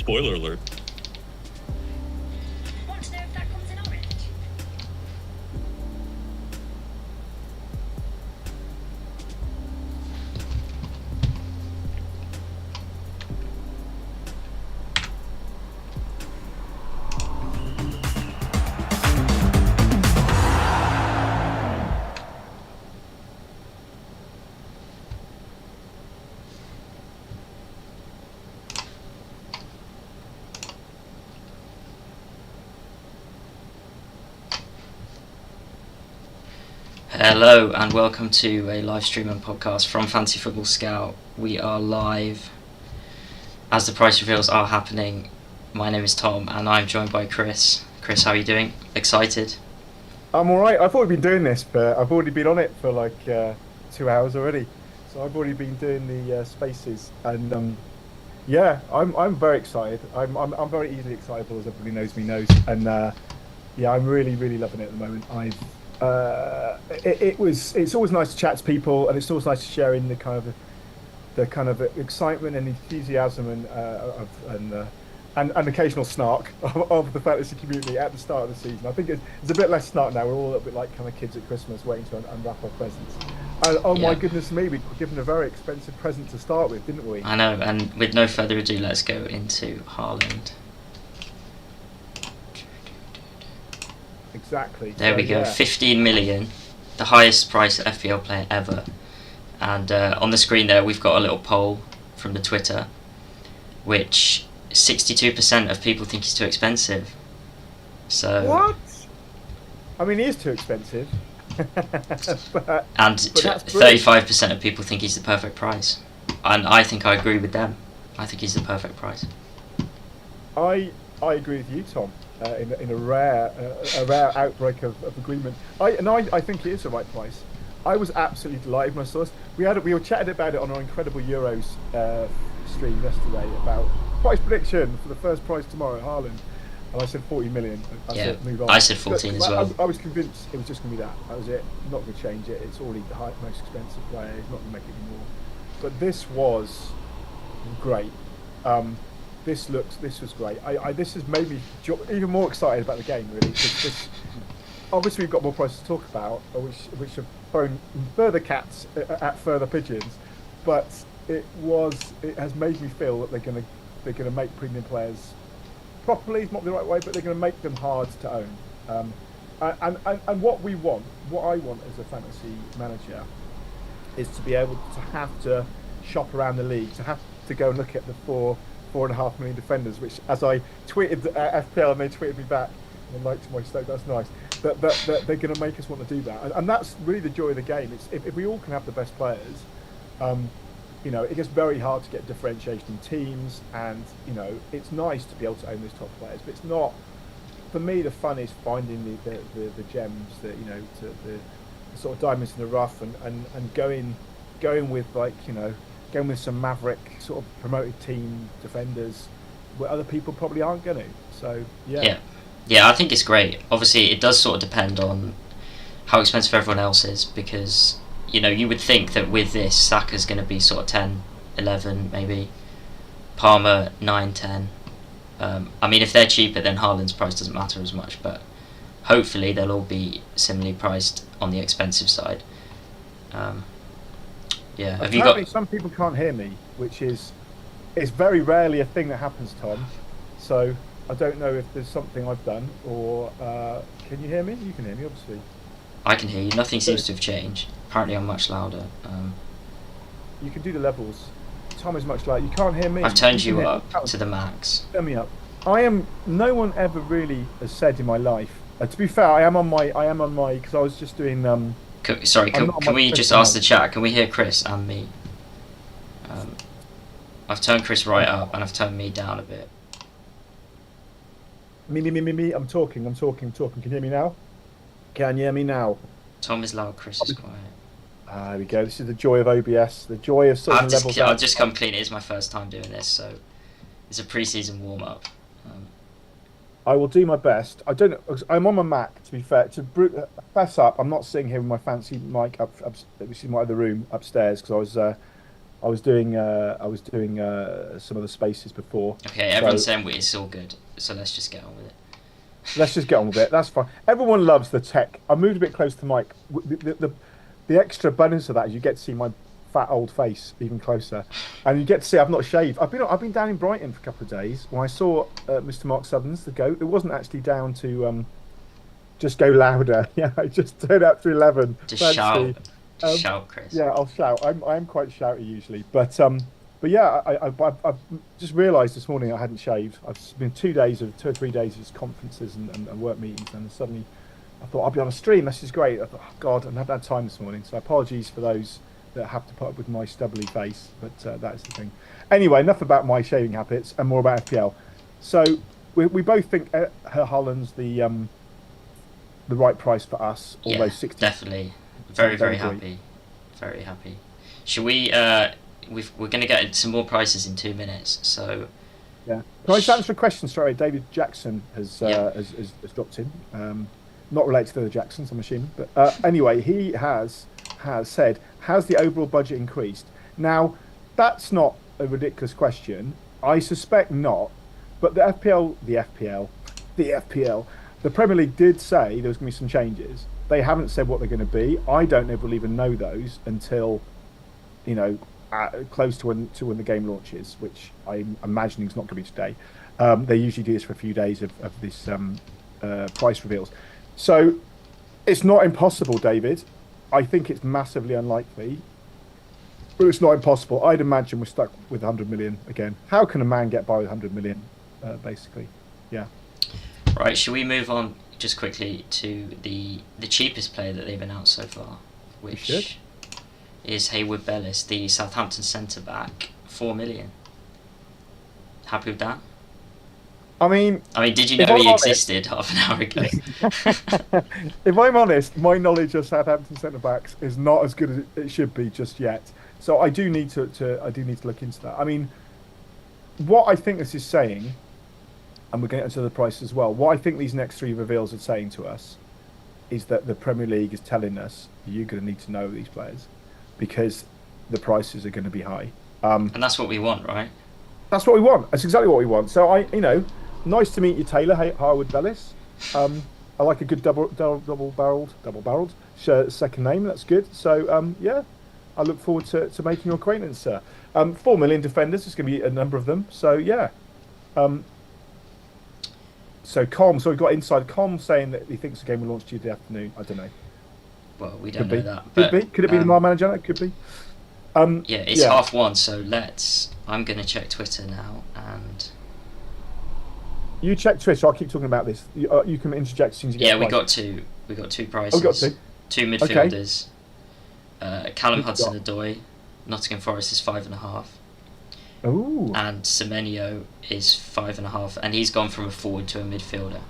Spoiler alert. Want to know if that comes in orange? Hello and welcome to a live stream and podcast from Fantasy Football Scout. We are live as the price reveals are happening. My name is Tom and I'm joined by Chris. Chris, how are you doing? Excited? I'm alright. I've already been doing this, but I've already been on it for like 2 hours already. So I've already been doing the spaces, and yeah, I'm very excited. I'm very easily excitable, as everybody knows. And yeah, I'm really loving it at the moment. It's always nice to chat to people, and it's always nice to share in the kind of excitement and enthusiasm and occasional snark of the fantasy community at the start of the season. I think it's a bit less snark now. We're all a little bit like kind of kids at Christmas waiting to unwrap our presents. And oh my goodness me, we were given a very expensive present to start with, didn't we? I know, and with no further ado, let's go into Haaland. Exactly. There we go, 15 million, the highest priced FPL player ever. And on the screen there, we've got a little poll from the Twitter, which 62% of people think he's too expensive. So what? I mean, he is too expensive. but 35% of people think he's the perfect price, and I think I agree with them. I think he's the perfect price. I agree with you, Tom. In a rare outbreak of agreement, I think it is the right price. I was absolutely delighted when I saw this. We were chatting about it on our incredible Euros stream yesterday about price prediction for the first prize tomorrow, Haaland, and I said 40 million. I said move on. I said 14 as well. I was convinced it was just going to be that. That was it. I'm not going to change it. It's already the most expensive player. He's not going to make it anymore. But this was great. This was great. This has made me even more excited about the game, really. Obviously, we've got more prices to talk about, which have thrown further cats at further pigeons. But it has made me feel that they're going to make premium players properly. It's not the right way, but they're going to make them hard to own. And what I want as a fantasy manager, is to be able to have to shop around the league, to have to go and look at the 4.5 million defenders, which, as I tweeted at FPL and they tweeted me back and liked my state, that's nice, that they're going to make us want to do that. And that's really the joy of the game. It's if we all can have the best players, it gets very hard to get differentiation in teams, and it's nice to be able to own those top players, but it's not, for me, the fun is finding the gems, the sort of diamonds in the rough, and going with going with some maverick sort of promoted team defenders where other people probably aren't going to. So yeah, I think it's great. Obviously, it does sort of depend on how expensive everyone else is, because you would think that with this, Saka's going to be sort of 10, 11 maybe, Palmer 9, 10. I mean, if they're cheaper, then Haaland's price doesn't matter as much, but hopefully they'll all be similarly priced on the expensive side. Yeah. Have you got? Some people can't hear me, which is very rarely a thing that happens, Tom. So I don't know if there's something I've done, or can you hear me? You can hear me, obviously. I can hear you. Nothing seems to have changed. Apparently, I'm much louder. You can do the levels. Tom is much louder. You can't hear me. I've turned you up to the max. Turn me up. No one ever really has said in my life. To be fair, I am on my because I was just doing. Can we just ask the chat? Can we hear Chris and me? I've turned Chris right up and I've turned me down a bit. Me. I'm talking. Can you hear me now? Can you hear me now? Tom is loud, Chris is quiet. There we go. This is the joy of OBS. The joy of sorting levels out. I've just come clean. It is my first time doing this, so it's a pre-season warm-up. I will do my best. I'm on my Mac, to be fair. To fess up, I'm not sitting here with my fancy mic which is my other room upstairs, because I I was doing some of the spaces before. Okay, everyone's saying it's all good, so let's just get on with it. Let's just get on with it. That's fine. Everyone loves the tech. I moved a bit close to Mike. The extra bonus of that is you get to see my fat old face even closer, and you get to see I've not shaved. I've been down in Brighton for a couple of days. When I saw Mr. Mark Southerns, the goat, it wasn't actually down to just go louder. Yeah, I just turned up to 11. Just shout. Shout, Chris. Yeah, I'll shout. I'm quite shouty usually, but yeah, I've just realised this morning I hadn't shaved. I've been 2 or 3 days of just conferences and work meetings, and suddenly I thought I'll be on a stream. This is great. I thought, oh God, I haven't had time this morning, so apologies for those that have to put up with my stubbly face, but that's the thing. Anyway, enough about my shaving habits and more about FPL. So we both think Haaland's the right price for us. Although 60. Definitely. Very happy. Very happy. Should we? We're going to get some more prices in 2 minutes. So. Yeah. Can I just answer a question? Sorry, David Jackson has dropped in. Not related to the Jacksons, I'm assuming. But anyway, he has said, has the overall budget increased? Now, that's not a ridiculous question. I suspect not. But the Premier League did say there was going to be some changes. They haven't said what they're going to be. I don't know if we'll even know those until, close to when the game launches, which I'm imagining is not going to be today. They usually do this for a few days of this price reveals. So it's not impossible, David. I think it's massively unlikely, but it's not impossible. I'd imagine we're stuck with 100 million again. How can a man get by with 100 million, basically? Yeah. Right, should we move on just quickly to the cheapest player that they've announced so far, which is Haywood-Bellis, the Southampton centre-back, 4 million. Happy with that? I mean, did you know he existed half an hour ago? If I'm honest, my knowledge of Southampton centre-backs is not as good as it should be just yet. So I do need to look into that. I mean, what I think this is saying, and we're going to get into the price as well, what I think these next 3 reveals are saying to us is that the Premier League is telling us you're going to need to know these players because the prices are going to be high. And that's what we want, right? That's what we want. That's exactly what we want. So nice to meet you, Taylor Haywood-Bellis. I like a good double-barreled second name. That's good. So yeah, I look forward to making your acquaintance, sir. 4 million defenders. There's going to be a number of them. So yeah. So we've got inside Com saying that he thinks the game will launch Tuesday afternoon. I don't know. Well, we don't know that. Could it be the Mar Manager? It could be. Yeah, it's 1:30, so I'm going to check Twitter now, and you check Twitter. I'll keep talking about this. You can interject as soon as you get. Yeah, we got two prices. Oh, we got two. 2 midfielders. Okay. Callum Hudson-Odoi, Nottingham Forest is 5.5. Ooh. And Semenyo is 5.5, and he's gone from a forward to a midfielder.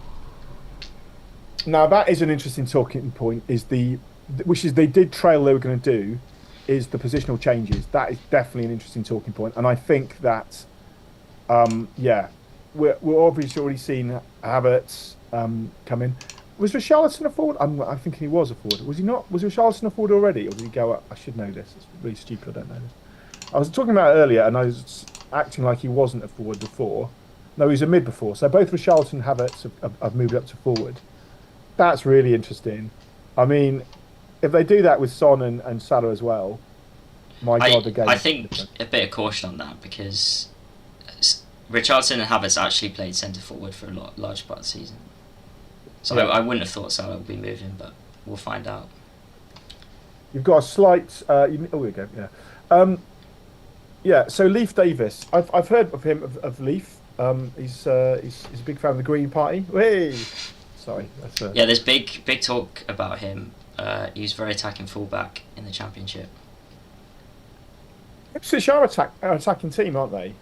Now that is an interesting talking point. Which is they did trail they were going to do, is the positional changes. That is definitely an interesting talking point, and I think that, we're obviously already seen Havertz come in. Was Richarlison a forward? I'm thinking he was a forward. Was he not? Was Richarlison a forward already, or did he go up? I should know this. It's really stupid. I don't know this. I was talking about it earlier, and I was acting like he wasn't a forward before. No, he was a mid before. So both Richarlison and Havertz have moved up to forward. That's really interesting. I mean, if they do that with Son and Salah as well, my God, the game. I think a bit of caution on that because Richarlison and Havertz actually played centre forward for a large part of the season. So I wouldn't have thought Salah would be moving, but we'll find out. You've got a slight. There we go. Yeah. Yeah. So Leif Davis, I've heard of him of Leif. He's a big fan of the Green Party. Hey. Sorry. Yeah, there's big talk about him. He's very attacking fullback in the Championship. Ipswich are an attacking team, aren't they?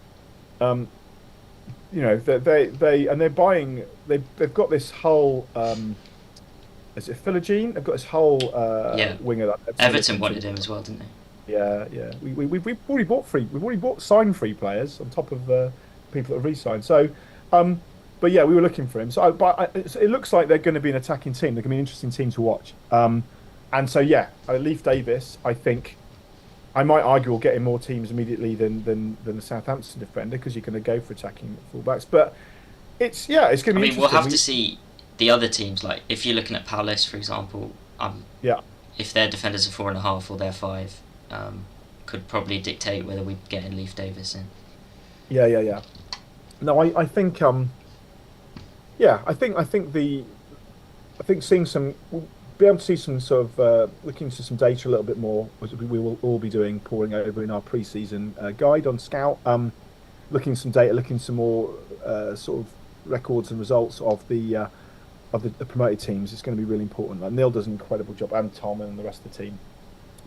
They're buying. They've got this whole. Is it Philogene? They've got this whole winger. That Everton wanted him as well, didn't they? Yeah. We've already bought free. We've already bought sign-free players on top of people that have re-signed. So, but yeah, we were looking for him. So, it looks like they're going to be an attacking team. They're going to be an interesting team to watch. And so, yeah, Leif Davis, I think, I might argue we'll get in more teams immediately than the Southampton defender because you're going to go for attacking fullbacks. But it's going to be interesting. We'll have to see the other teams. Like if you're looking at Palace, for example, yeah. if their defenders are 4.5 or they're 5, could probably dictate whether we get in Leif Davis in. Yeah. No, I think I think seeing some, we'll be able to see some sort of looking into some data a little bit more, which we will all be doing, pouring over in our pre-season guide on Scout. Looking some data, looking some more sort of records and results of the promoted teams. It's going to be really important. Like Neil does an incredible job, and Tom and the rest of the team,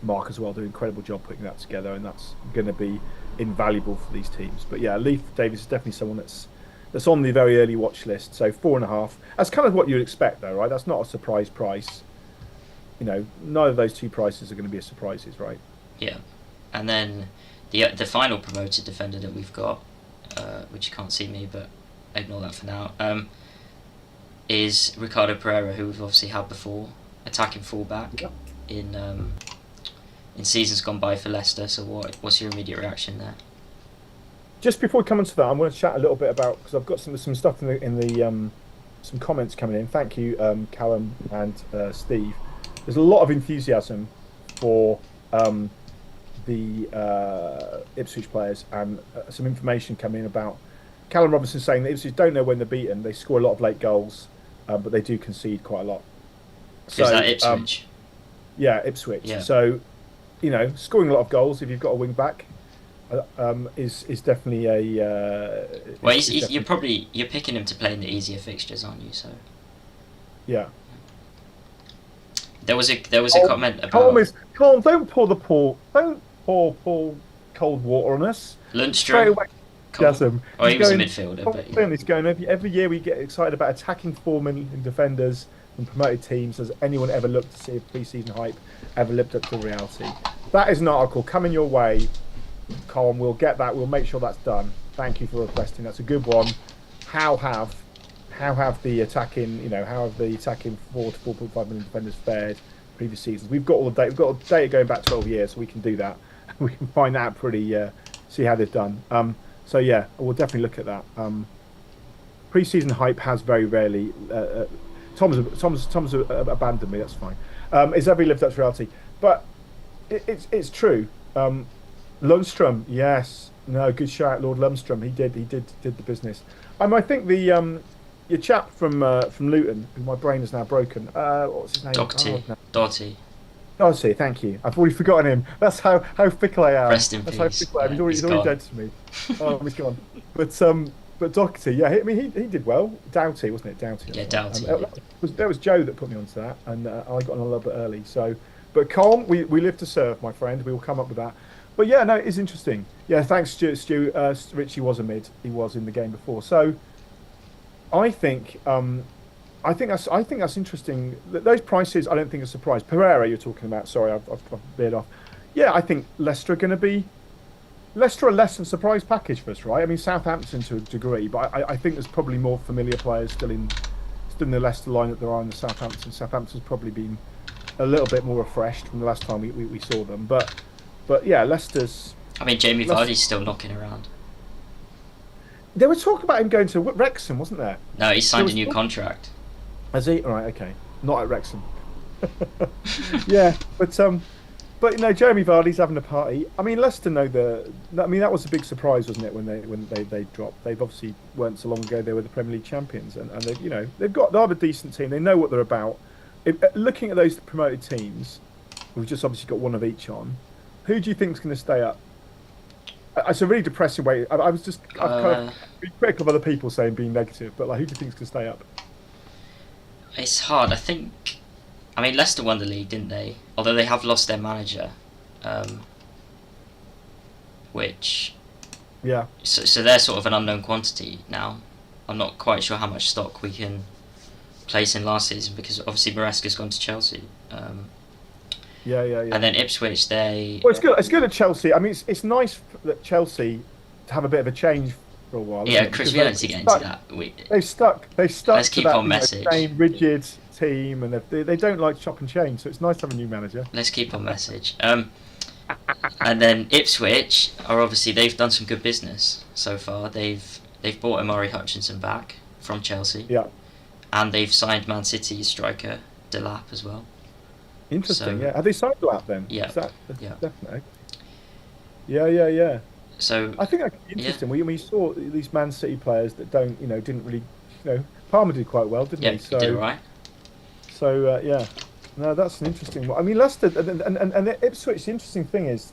Mark as well, do an incredible job putting that together, and that's going to be invaluable for these teams. But yeah, Leif Davis is definitely someone that's on the very early watch list. So 4.5. That's kind of what you'd expect, though, right? That's not a surprise price. You know, neither of those two prices are going to be surprises, right? Yeah, and then the final promoted defender that we've got, which you can't see me, but ignore that for now, is Ricardo Pereira, who we've obviously had before, attacking fullback in seasons gone by for Leicester. So what's your immediate reaction there? Just before we come into that, I'm going to chat a little bit about, because I've got some stuff in the some comments coming in. Thank you, Callum and Steve. There's a lot of enthusiasm for the Ipswich players, and some information coming in about Callum Robinson saying that Ipswich don't know when they're beaten. They score a lot of late goals, but they do concede quite a lot. So, is that Ipswich? Yeah, Ipswich. Yeah. So, you know, scoring a lot of goals if you've got a wing back is definitely a. Well, you're picking him to play in the easier fixtures, aren't you? So. Yeah. There was a comment about. Colm, don't pour cold water on us. Lundstrom. Jasm. Oh, he was a midfielder. But yeah. He's going every year. We get excited about attacking form and defenders and promoted teams. Has anyone ever looked to see if pre-season hype ever lived up to reality? That is an article coming your way, Colm. We'll get that. We'll make sure that's done. Thank you for requesting. That's a good one. How have the attacking 4 to 4.5 million defenders fared previous seasons? We've got all the data. We've got data going back 12 years, so we can do that. We can find that pretty. See how they've done. So yeah, we'll definitely look at that. Pre-season hype has very rarely. Tom's abandoned me. That's fine. It's every lived up to reality, but it's true. Lundstrom, yes, no, good shout, Lord Lundstrom. He did the business. I think the your chap from Luton, who my brain is now broken. What's his name? Doherty, thank you. I've already forgotten him. That's how fickle I am. Rest in peace. How fickle I am. He's already dead to me. Oh, he's gone. But Doherty, yeah, I mean he did well. Doughty, wasn't it? Doughty. Yeah, Doughty. That was Joe that put me onto that, and I got on a little bit early. So, but Colm, we live to serve, my friend. We will come up with that. But yeah, no, it's interesting. Yeah, thanks, Stu. Richie was a mid. He was in the game before. So, I think that's interesting. Those prices, I don't think are a surprise. Pereira, you're talking about. Sorry, I've veered off. Yeah, I think Leicester are going to be. Leicester are less of a surprise package for us, right? I mean, Southampton to a degree, but I think there's probably more familiar players still in the Leicester line that there are in the Southampton. Southampton's probably been a little bit more refreshed from the last time we saw them. But yeah, Leicester's. I mean, Jamie Vardy's still knocking around. There was talk about him going to Wrexham, wasn't there? No, he signed a new contract. Has he? All right, okay. Not at Wrexham. Yeah, but you know, Jeremy Vardy's having a party. I mean, Leicester know that was a big surprise, wasn't it, when they dropped? They've obviously weren't so long ago they were the Premier League champions, and they're a decent team. They know what they're about. Looking at those promoted teams, we've just obviously got one of each on. Who do you think is going to stay up? It's a really depressing way. I've kind of been critical of other people saying being negative, but like, who do you think is going to stay up? It's hard. I mean, Leicester won the league, didn't they? Although they have lost their manager, which. Yeah. So they're sort of an unknown quantity now. I'm not quite sure how much stock we can place in last season because obviously Maresca's gone to Chelsea. Yeah. And then Ipswich, they. Well, it's good. It's good at Chelsea. I mean, it's nice that Chelsea to have a bit of a change for a while. Yeah, Chris, we need to get into that. They've stuck. Let's keep to that, on message. Same rigid team, and they don't like chop and change. So it's nice to have a new manager. Let's keep on message. And then Ipswich are obviously, they've done some good business so far. They've bought Amari Hutchinson back from Chelsea. Yeah. And they've signed Man City's striker Delap as well. Interesting. So, Yeah. Have they signed Lap then? Yeah. Is that Yeah. definitely? Yeah. So I think that's interesting. When you saw these Man City players that didn't really, Palmer did quite well, didn't yeah, he? he did all right. So yeah, no, that's an interesting one. I mean, Leicester and Ipswich. The interesting thing is,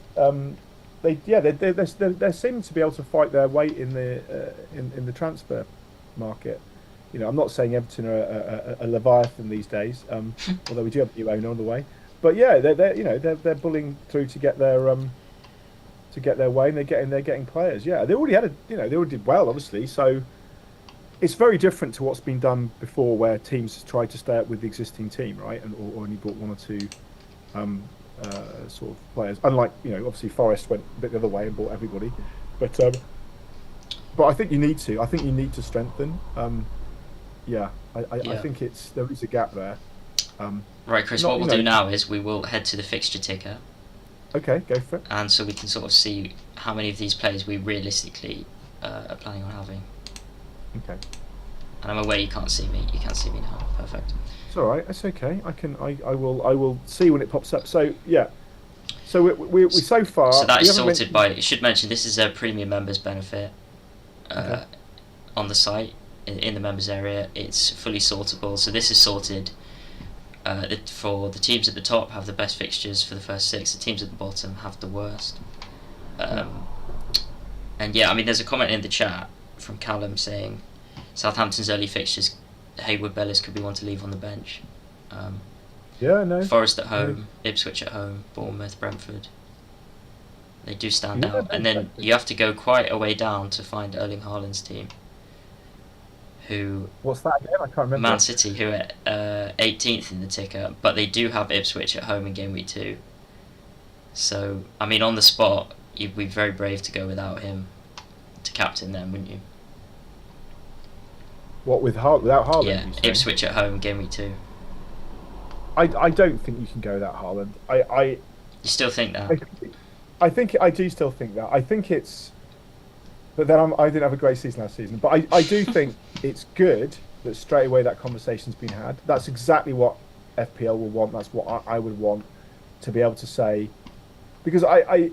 they seem to be able to fight their way in the transfer market. I'm not saying Everton are a leviathan these days, although we do have a new owner on the way. But yeah, they're bullying through to get their way, and they're getting players. Yeah, they already they already did well, obviously. So it's very different to what's been done before, where teams tried to stay up with the existing team, right, or only bought one or two sort of players. Unlike obviously Forest went a bit the other way and bought everybody, but I think you need to. I think you need to strengthen. I think there is a gap there. Right, Chris. What we'll do now is we will head to the fixture ticker. Okay, go for it. And so we can sort of see how many of these players we realistically are planning on having. Okay. And I'm aware you can't see me. You can't see me now. Perfect. It's all right. It's okay. I will see when it pops up. So yeah. So we so far. So that is sorted by. You should mention this is a premium members benefit. Okay. On the site in the members area, it's fully sortable. So this is sorted. For the teams at the top have the best fixtures for the first 6. The teams at the bottom have the worst. And yeah, I mean, there's a comment in the chat from Callum saying Southampton's early fixtures, Hayward Bellis could be one to leave on the bench. Forest at home, Ipswich at home, Bournemouth, Brentford. They do stand out. And then you have to go quite a way down to find Erling Haaland's team. What's that again? I can't remember. Man City, who are 18th in the ticker, but they do have Ipswich at home in game week 2. So, I mean, on the spot, you'd be very brave to go without him to captain them, wouldn't you? What, without Haaland? Yeah, Ipswich at home, game week 2. I don't think you can go without Haaland. You still think that? I do still think that. I think it's. But then I didn't have a great season last season. But I do think it's good that straight away that conversation's been had. That's exactly what FPL will want. That's what I would want to be able to say. Because I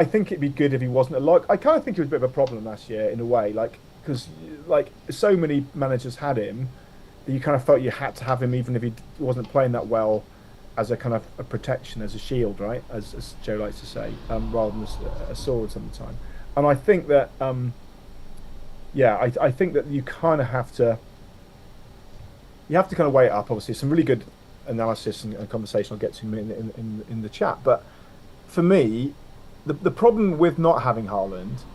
think it'd be good if he wasn't a lot. I kind of think it was a bit of a problem last year in a way. Because so many managers had him that you kind of felt you had to have him even if he wasn't playing that well, as a kind of a protection, as a shield, right? As Joe likes to say, rather than a sword sometimes. And I think that, I think that you kind of have to. You have to kind of weigh it up. Obviously, some really good analysis and conversation I'll get to in the chat. But for me, the problem with not having Haaland,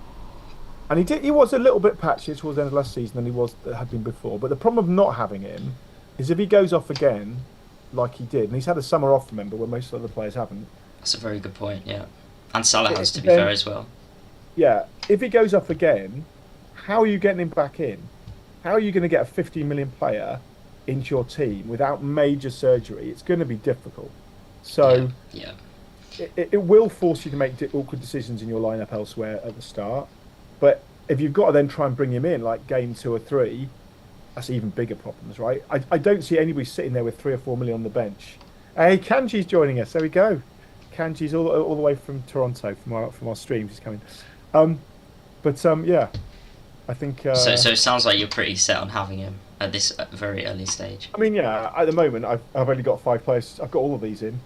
and he was a little bit patchy towards the end of last season than had been before. But the problem of not having him is if he goes off again, like he did, and he's had a summer off, remember, when most other players haven't. That's a very good point. Yeah, and Salah has, to be fair, as well. Yeah, if he goes off again, how are you getting him back in? How are you going to get a 50 million player into your team without major surgery? It's going to be difficult. So yeah. It will force you to make awkward decisions in your lineup elsewhere at the start. But if you've got to then try and bring him in like game 2 or 3, that's even bigger problems, right? I don't see anybody sitting there with 3 or 4 million on the bench. Hey, Kanji's joining us. There we go. Kanji's all the way from Toronto from our streams. He's coming. Yeah, I think. So it sounds like you're pretty set on having him at this very early stage. I mean, yeah. At the moment, I've only got 5 players. I've got all of these in.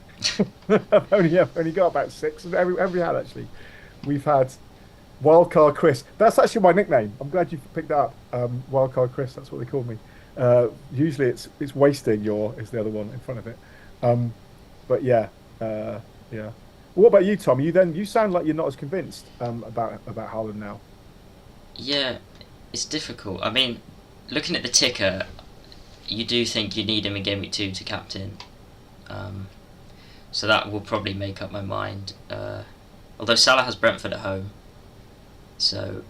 I've only got about 6. Every had actually. We've had Wildcard Chris. That's actually my nickname. I'm glad you picked that up. Wildcard Chris. That's what they call me. Usually it's wasting is the other one in front of it. But yeah. What about you, Tom? You sound like you're not as convinced about Haaland now. Yeah, it's difficult. I mean, looking at the ticker, you do think you need him in game week 2 to captain. So that will probably make up my mind. Although Salah has Brentford at home, so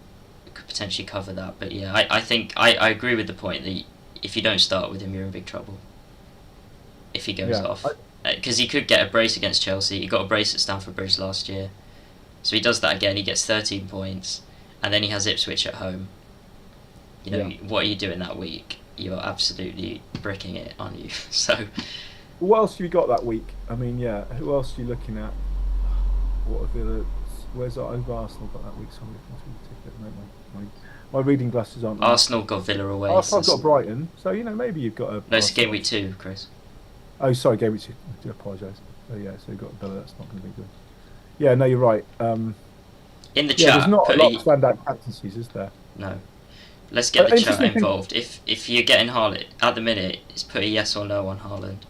it could potentially cover that. But yeah, I think I agree with the point that if you don't start with him, you're in big trouble. If he goes off. because he could get a brace against Chelsea. He got a brace at Stamford Bridge last year, so he does that again. He gets 13 points, and then he has Ipswich at home. You know, what are you doing that week? You're absolutely bricking it, aren't you? So, what else have you got that week? I mean, yeah, who else are you looking at? What are the other? Where's over Arsenal got that week? So I'm looking through my reading glasses aren't. Arsenal got Villa away. Arsenal's got Brighton, so you know maybe you've got a. No, it's game week 2, Chris. Oh, sorry, game week 2. I do apologise. Oh yeah, so you've got Villa. That's not going to be good. Yeah, no, you're right. In the chat, there's not a lot of standout captaincies, is there? No. Let's get the chat involved. If you're getting Haaland at the minute, it's put a yes or no on Haaland.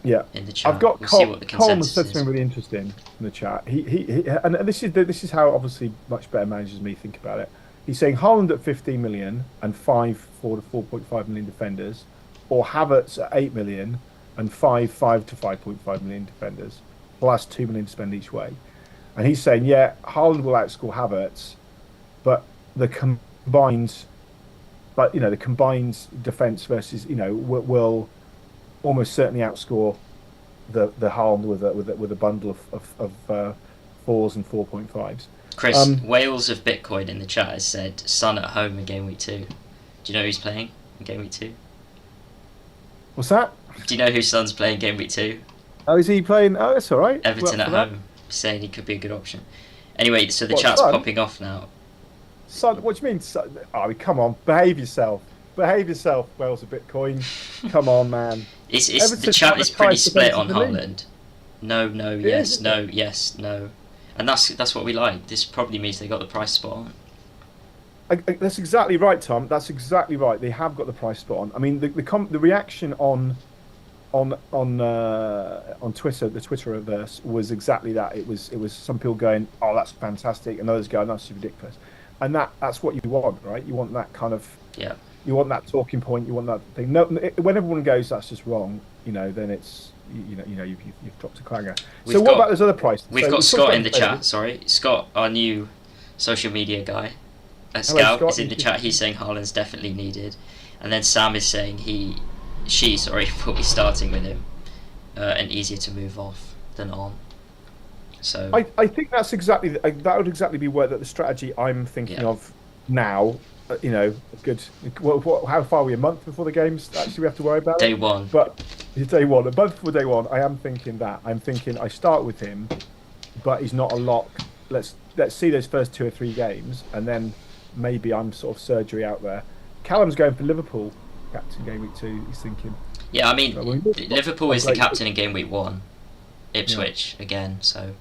Yeah. In the chat, I've got see what the consensus said is. something really interesting in the chat. He and this is how obviously much better managers me think about it. He's saying Haaland at 15 million and 5 to 4.5 million defenders, or Havertz at 8 million and 5 to 5.5 million defenders, plus 2 million to spend each way. And he's saying, yeah, Haaland will outscore Havertz, but the combined defense versus will almost certainly outscore the Haaland with a bundle of 4s and 4.5s. Chris, Wales of Bitcoin in the chat has said Son at home in game week 2. Do you know who's playing in game week 2? What's that? Do you know who Son's playing game week 2? Oh, is he playing? Oh, that's all right. Everton at home, saying he could be a good option. Anyway, so the chat's popping off now. Son, what do you mean? Son? Oh, come on, behave yourself. Behave yourself, Wales of Bitcoin. Come on, man. The chat is pretty split on Haaland. No, yes, no, yes, no. And that's what we like. This probably means they got the price spot on. That's exactly right, Tom. That's exactly right. They have got the price spot on. I mean, the reaction on Twitter, the Twitterverse, was exactly that. It was some people going, "Oh, that's fantastic," and others going, "That's ridiculous." And that's what you want, right? You want that kind of You want that talking point. You want that thing. No, when everyone goes, "That's just wrong," then it's you've dropped a clanger. So what about those other prices? We've got Scott in the chat. Sorry, Scott, our new social media guy. Scout is in the chat. He's saying Haaland's definitely needed, and then Sam is saying she will be starting with him, and easier to move off than on. So I think that's exactly that would exactly be the strategy I'm thinking of now. Good. How far are we? A month before the games? Actually, we have to worry about day one. But day one, a month before day one, I am thinking that. I'm thinking I start with him, but he's not a lock. Let's see those first 2 or 3 games, and then maybe I'm sort of surgery out there. Callum's going for Liverpool captain game week 2. He's thinking. Yeah, I mean, Liverpool is the captain in game week 1. Ipswich again, so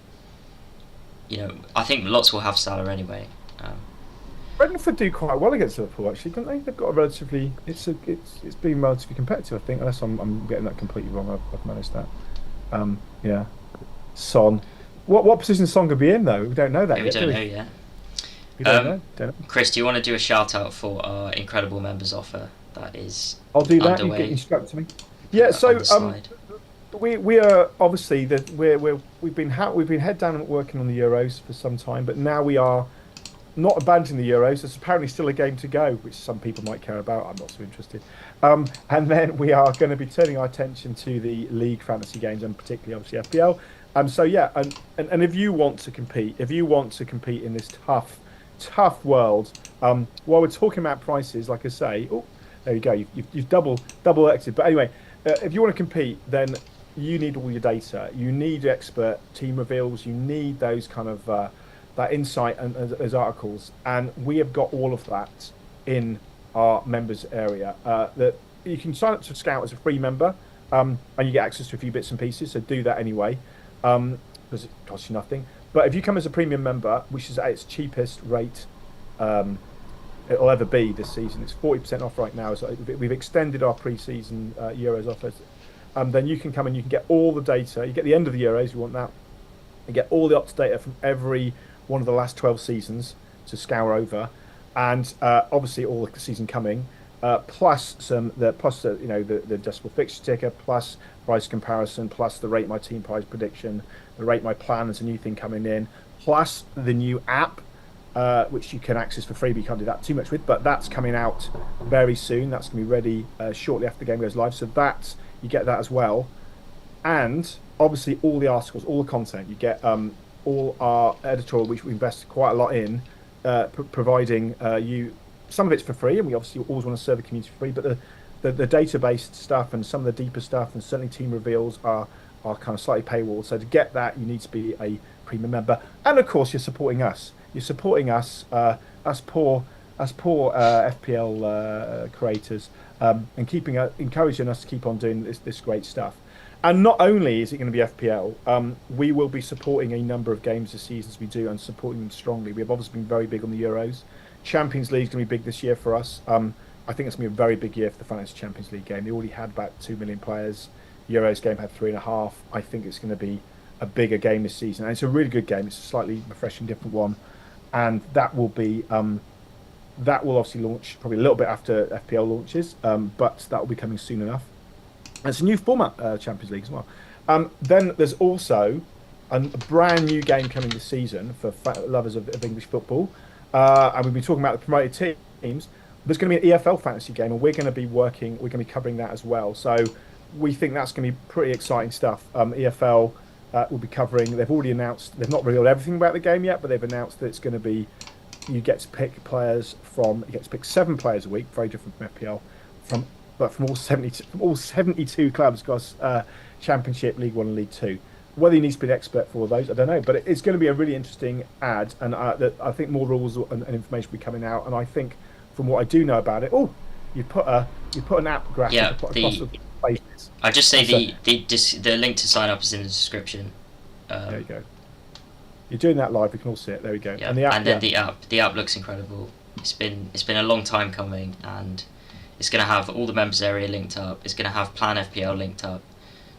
I think lots will have Salah anyway. Brentford do quite well against Liverpool, actually, don't they? They've got a relatively. It's been relatively competitive, I think, unless I'm getting that completely wrong. I've managed that. Yeah. Son. What position is Son going to be in, though? We don't know that yet. We don't know yet. We don't know. Chris, do you want to do a shout out for our incredible members offer that is I'll do that. underway? You get instruct me. Yeah. So we are obviously we've been head down working on the Euros for some time, but now we are not abandoning the Euros. There's apparently still a game to go, which some people might care about. I'm not so interested. And then we are going to be turning our attention to the league fantasy games, and particularly obviously FPL. So yeah, and if you want to compete, in this tough world, while we're talking about prices, like I say, there you go, you've double exited. But anyway, if you want to compete, then you need all your data. You need expert team reveals. You need those kind of that insight and those articles, and we have got all of that in our members area. That you can sign up to Scout as a free member, and you get access to a few bits and pieces. So do that anyway, because it costs you nothing. But if you come as a premium member, which is at its cheapest rate it'll ever be this season, it's 40% off right now. So we've extended our pre-season Euros offers. Then you can come and you can get all the data. You get the end of the Euros. You want that. You get all the Opta data from every one of the last 12 seasons to scour over, and obviously all the season coming, plus the adjustable fixture ticker, plus price comparison, plus the rate my team price prediction, the rate my plan is a new thing coming in, plus the new app, which you can access for free, but you can't do that too much with, but that's coming out very soon. That's going to be ready shortly after the game goes live, so that you get that as well. and obviously all the articles, all the content. You get all our editorial, which we invest quite a lot in, providing you some of it's for free, and we obviously always want to serve the community for free. But the database stuff and some of the deeper stuff, and certainly team reveals are kind of slightly paywall. So to get that, you need to be a premium member, and of course, you're supporting us. You're supporting us, us poor FPL creators, and encouraging us to keep on doing this great stuff. And not only is it going to be FPL, we will be supporting a number of games this season as we do, and supporting them strongly. We have obviously been very big on the Euros. Champions League is going to be big this year for us. I think it's going to be a very big year for the Fantasy Champions League game. They already had about 2 million players. Euros game had 3.5. I think it's going to be a bigger game this season. And it's a really good game. It's a slightly refreshing, different one. And that will be that will obviously launch probably a little bit after FPL launches, but that will be coming soon enough. And it's a new format, Champions League as well. Then there's also a brand new game coming this season for lovers of English football. And we've been talking about the promoted teams. There's going to be an EFL fantasy game, and we're going to be covering that as well. So we think that's going to be pretty exciting stuff. EFL will be covering. They've already announced. They've not revealed everything about the game yet, but they've announced that it's going to be. You get to pick players from. You get to pick 7 players a week, very different from FPL, from all 72 clubs across Championship, League One, and League Two. Whether you need to be an expert for all those, I don't know. But it's going to be a really interesting ad, and I think more rules and information will be coming out. And I think, from what I do know about it, you put an app graphic across the places. I'll just say the link to sign up is in the description. There you go. You're doing that live. We can all see it. There we go. Yeah. The app looks incredible. It's been a long time coming, and it's going to have all the members area linked up. It's going to have Plan FPL linked up.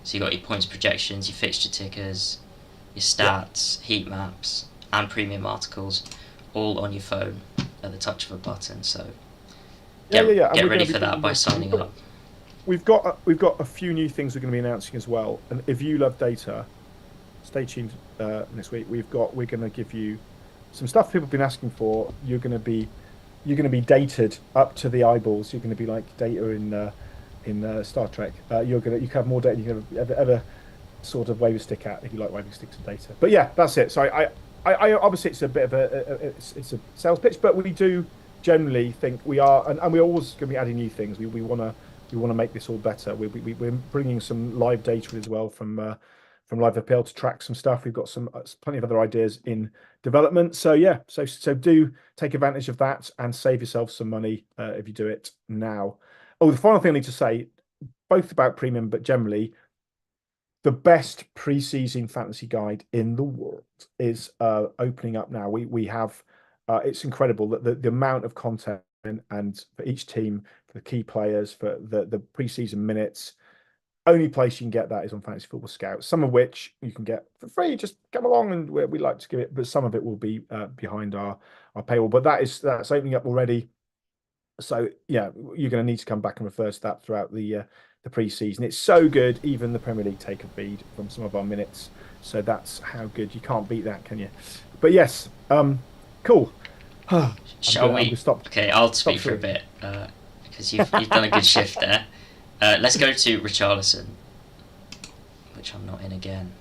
So you got your points projections, your fixture tickers, your stats, heat maps, and premium articles, all on your phone at the touch of a button. So get ready for that by signing up. We've got a few new things we're going to be announcing as well. And if you love data, stay tuned next week. We're going to give you some stuff people have been asking for. You're going to be dated up to the eyeballs. You're going to be like data in Star Trek. You can have more data you can ever sort of wave a stick at, if you like waving sticks of data. But yeah, that's it. So I obviously it's a bit of it's a sales pitch, but we do generally think we are, and we're always going to be adding new things. We want to make this all better. We're bringing some live data as well from Live FPL to track some stuff. We've got plenty of other ideas in development. So yeah, so do take advantage of that and save yourself some money if you do it now. Oh, the final thing I need to say, both about premium, but generally, the best pre-season fantasy guide in the world is opening up now. We have it's incredible that the amount of content and for each team, for the key players, for the pre-season minutes. Only place you can get that is on Fantasy Football Scout, some of which you can get for free. Just come along, and we like to give it, but some of it will be behind our paywall. But that's opening up already. So yeah, you're going to need to come back and refer to that throughout the pre-season. It's so good. Even the Premier League take a feed from some of our minutes. So that's how good. You can't beat that, can you? But yes, cool. Shall we? Okay, I'll speak for a bit because you've done a good shift there. Let's go to Richarlison, which I'm not in again.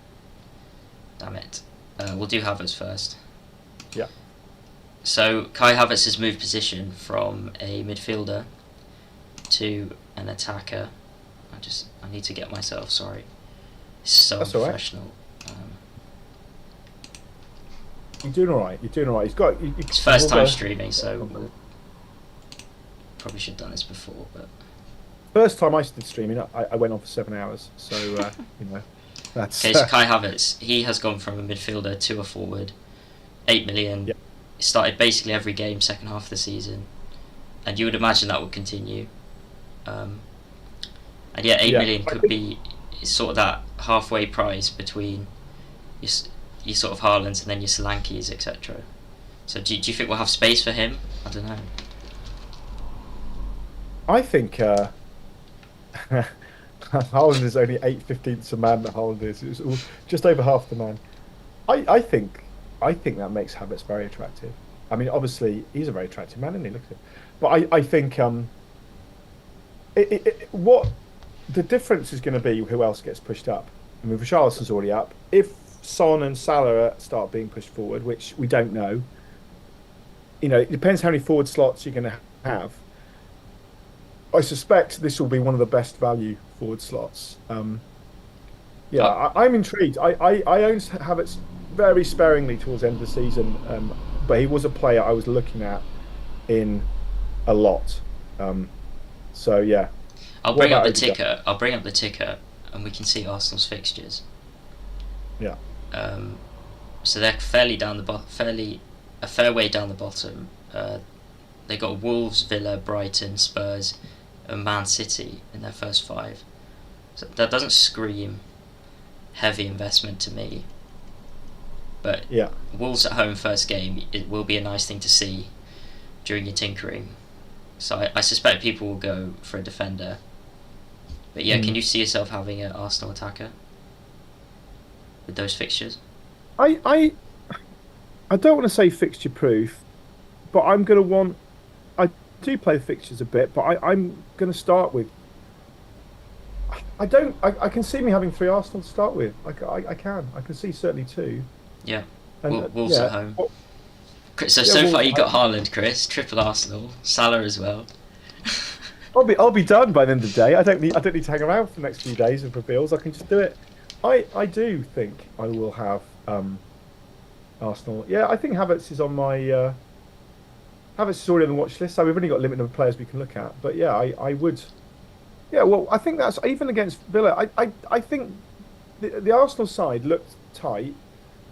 Damn it. We'll do Havertz first. Yeah. So Kai Havertz has moved position from a midfielder to an attacker. I need to get myself, sorry. It's so unprofessional. You're doing all right. It's first time streaming, so probably should have done this before, but... First time I did streaming, I went on for 7 hours. So, that's... Okay, so Kai Havertz, he has gone from a midfielder to a forward. 8 million. Yep. He started basically every game second half of the season. And you would imagine that would continue. And yeah, 8 million could be sort of that halfway price between your sort of Haalands and then your Solankis, etc. So do you think we'll have space for him? I don't know. I think... Haaland is only 8/15 a man that Haaland is. It's just over half the man. I think that makes Havertz very attractive. I mean, obviously he's a very attractive man, isn't he? Look at him. But I think what the difference is going to be who else gets pushed up. I mean, Richarlison's already up. If Son and Salah start being pushed forward, which we don't know, it depends how many forward slots you're going to have. I suspect this will be one of the best value forward slots. Yeah, I'm intrigued. I owned Havertz very sparingly towards the end of the season, but he was a player I was looking at in a lot. So yeah, I'll bring up the ticker. I'll bring up the ticker, and we can see Arsenal's fixtures. Yeah. So they're fairly down the a fair way down the bottom. They got Wolves, Villa, Brighton, Spurs, and Man City in their first 5. So that doesn't scream heavy investment to me. But yeah, Wolves at home first game, it will be a nice thing to see during your tinkering. So I suspect people will go for a defender. But yeah, can you see yourself having an Arsenal attacker with those fixtures? I don't want to say fixture proof, but I'm going to want. I do play fixtures a bit, but I'm going to start with. I can see me having 3 Arsenal to start with. I can see certainly 2. Yeah. And, Wolves at home. So far you got Haaland, Chris, triple Arsenal, Salah as well. I'll be done by the end of the day. I don't need to hang around for the next few days and for bills. I can just do it. I do think I will have Arsenal. Yeah, I think Havertz is on my Havertz is already on the watch list. So we've only got a limited number of players we can look at. But yeah, I would. Yeah, well, I think that's even against Villa. I think the Arsenal side looked tight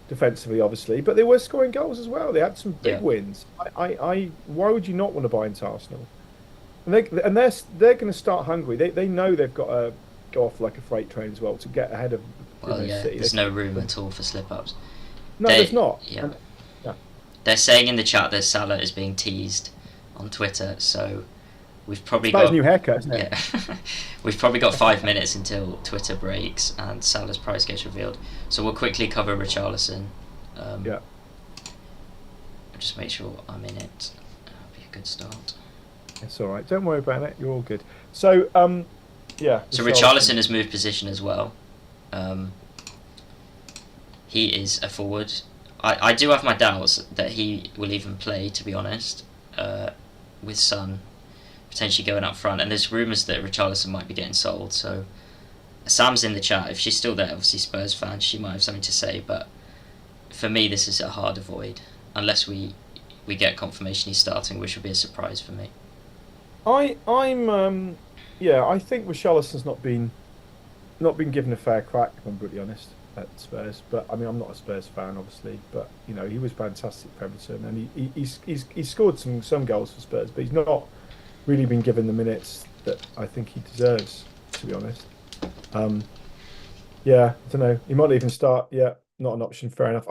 defensively, obviously, but they were scoring goals as well. They had some big wins. Why would you not want to buy into Arsenal? And they're going to start hungry. They know they've got to go off like a freight train as well to get ahead of. City. There's no room at all for slip-ups. No, there's not. Yeah. They're saying in the chat that Salah is being teased on Twitter, so we've probably got his new haircut, isn't it? Yeah. We've probably got 5 minutes until Twitter breaks and Salah's price gets revealed. So we'll quickly cover Richarlison. Yeah. I'll just make sure I'm in it. That'll be a good start. It's all right. Don't worry about it. You're all good. So, yeah. So Richarlison has moved position as well. He is a forward. I do have my doubts that he will even play, to be honest, with Son potentially going up front. And there's rumours that Richarlison might be getting sold. So Sam's in the chat. If she's still there, obviously Spurs fan, she might have something to say. But for me, this is a hard avoid. Unless we get confirmation he's starting, which would be a surprise for me. I think Richarlison's not been given a fair crack, if I'm brutally honest, at Spurs. But I mean, I'm not a Spurs fan, obviously. But he was fantastic for Everton, and he's scored some goals for Spurs, but he's not really been given the minutes that I think he deserves, to be honest. Yeah, I don't know. He might even start. Yeah, not an option. Fair enough.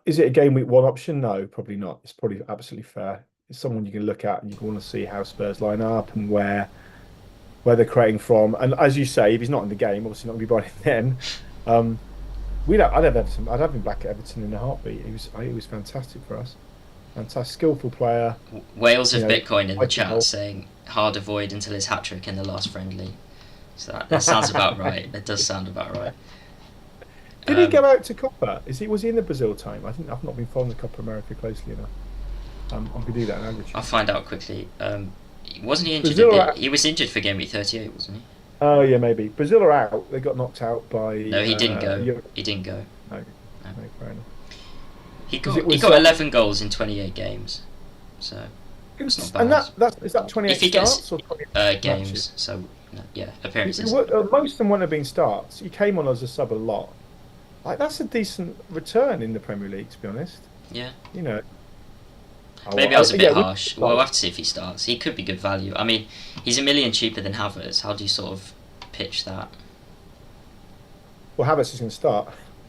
Is it a game week 1 option? No, probably not. It's probably absolutely fair. It's someone you can look at and you want to see how Spurs line up and where they're creating from. And as you say, if he's not in the game, obviously not going to be buying then. I'd have Everton. I'd have him back at Everton in a heartbeat. He was fantastic for us. Fantastic, skillful player. Wales of Bitcoin in the chat saying hard avoid until his hat trick in the last friendly. So that sounds about right. It does sound about right. Did he go out to Copa? Was he in the Brazil time? I think I've not been following the Copa America closely enough. I could do that in average. I'll find out quickly. Wasn't he injured? He was injured for game week 38, wasn't he? Oh yeah, maybe. Brazil are out. They got knocked out by. No, he didn't go. He didn't go. No, fair enough. He got 11 goals in 28 games, so it's not bad. And is that 28 starts or 28 games? Matches? So appearances. Most of them wouldn't have been starts. He came on as a sub a lot. That's a decent return in the Premier League, to be honest. Yeah. Maybe I was a bit harsh. We'll have to see if he starts. He could be good value. I mean, he's $1 million cheaper than Havertz. How do you sort of pitch that? Well, Havertz is going to start.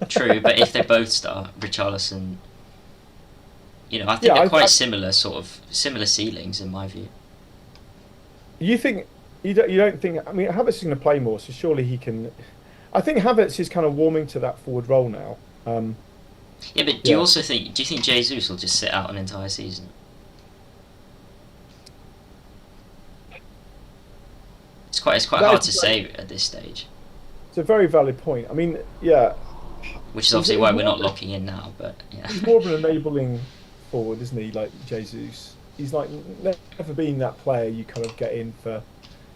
True, but if they both start, Richarlison, I think they're quite similar ceilings in my view. You think you don't think? I mean, Havertz is going to play more, so surely he can. I think Havertz is kind of warming to that forward role now. Yeah, but do you think Jesus will just sit out an entire season? It's quite hard to say at this stage. It's a very valid point. I mean, yeah, which is he's, obviously he's why we're more not of a, locking in now. But yeah, he's more of an enabling forward, isn't he? Like Jesus. He's like never been that player you kind of get in for.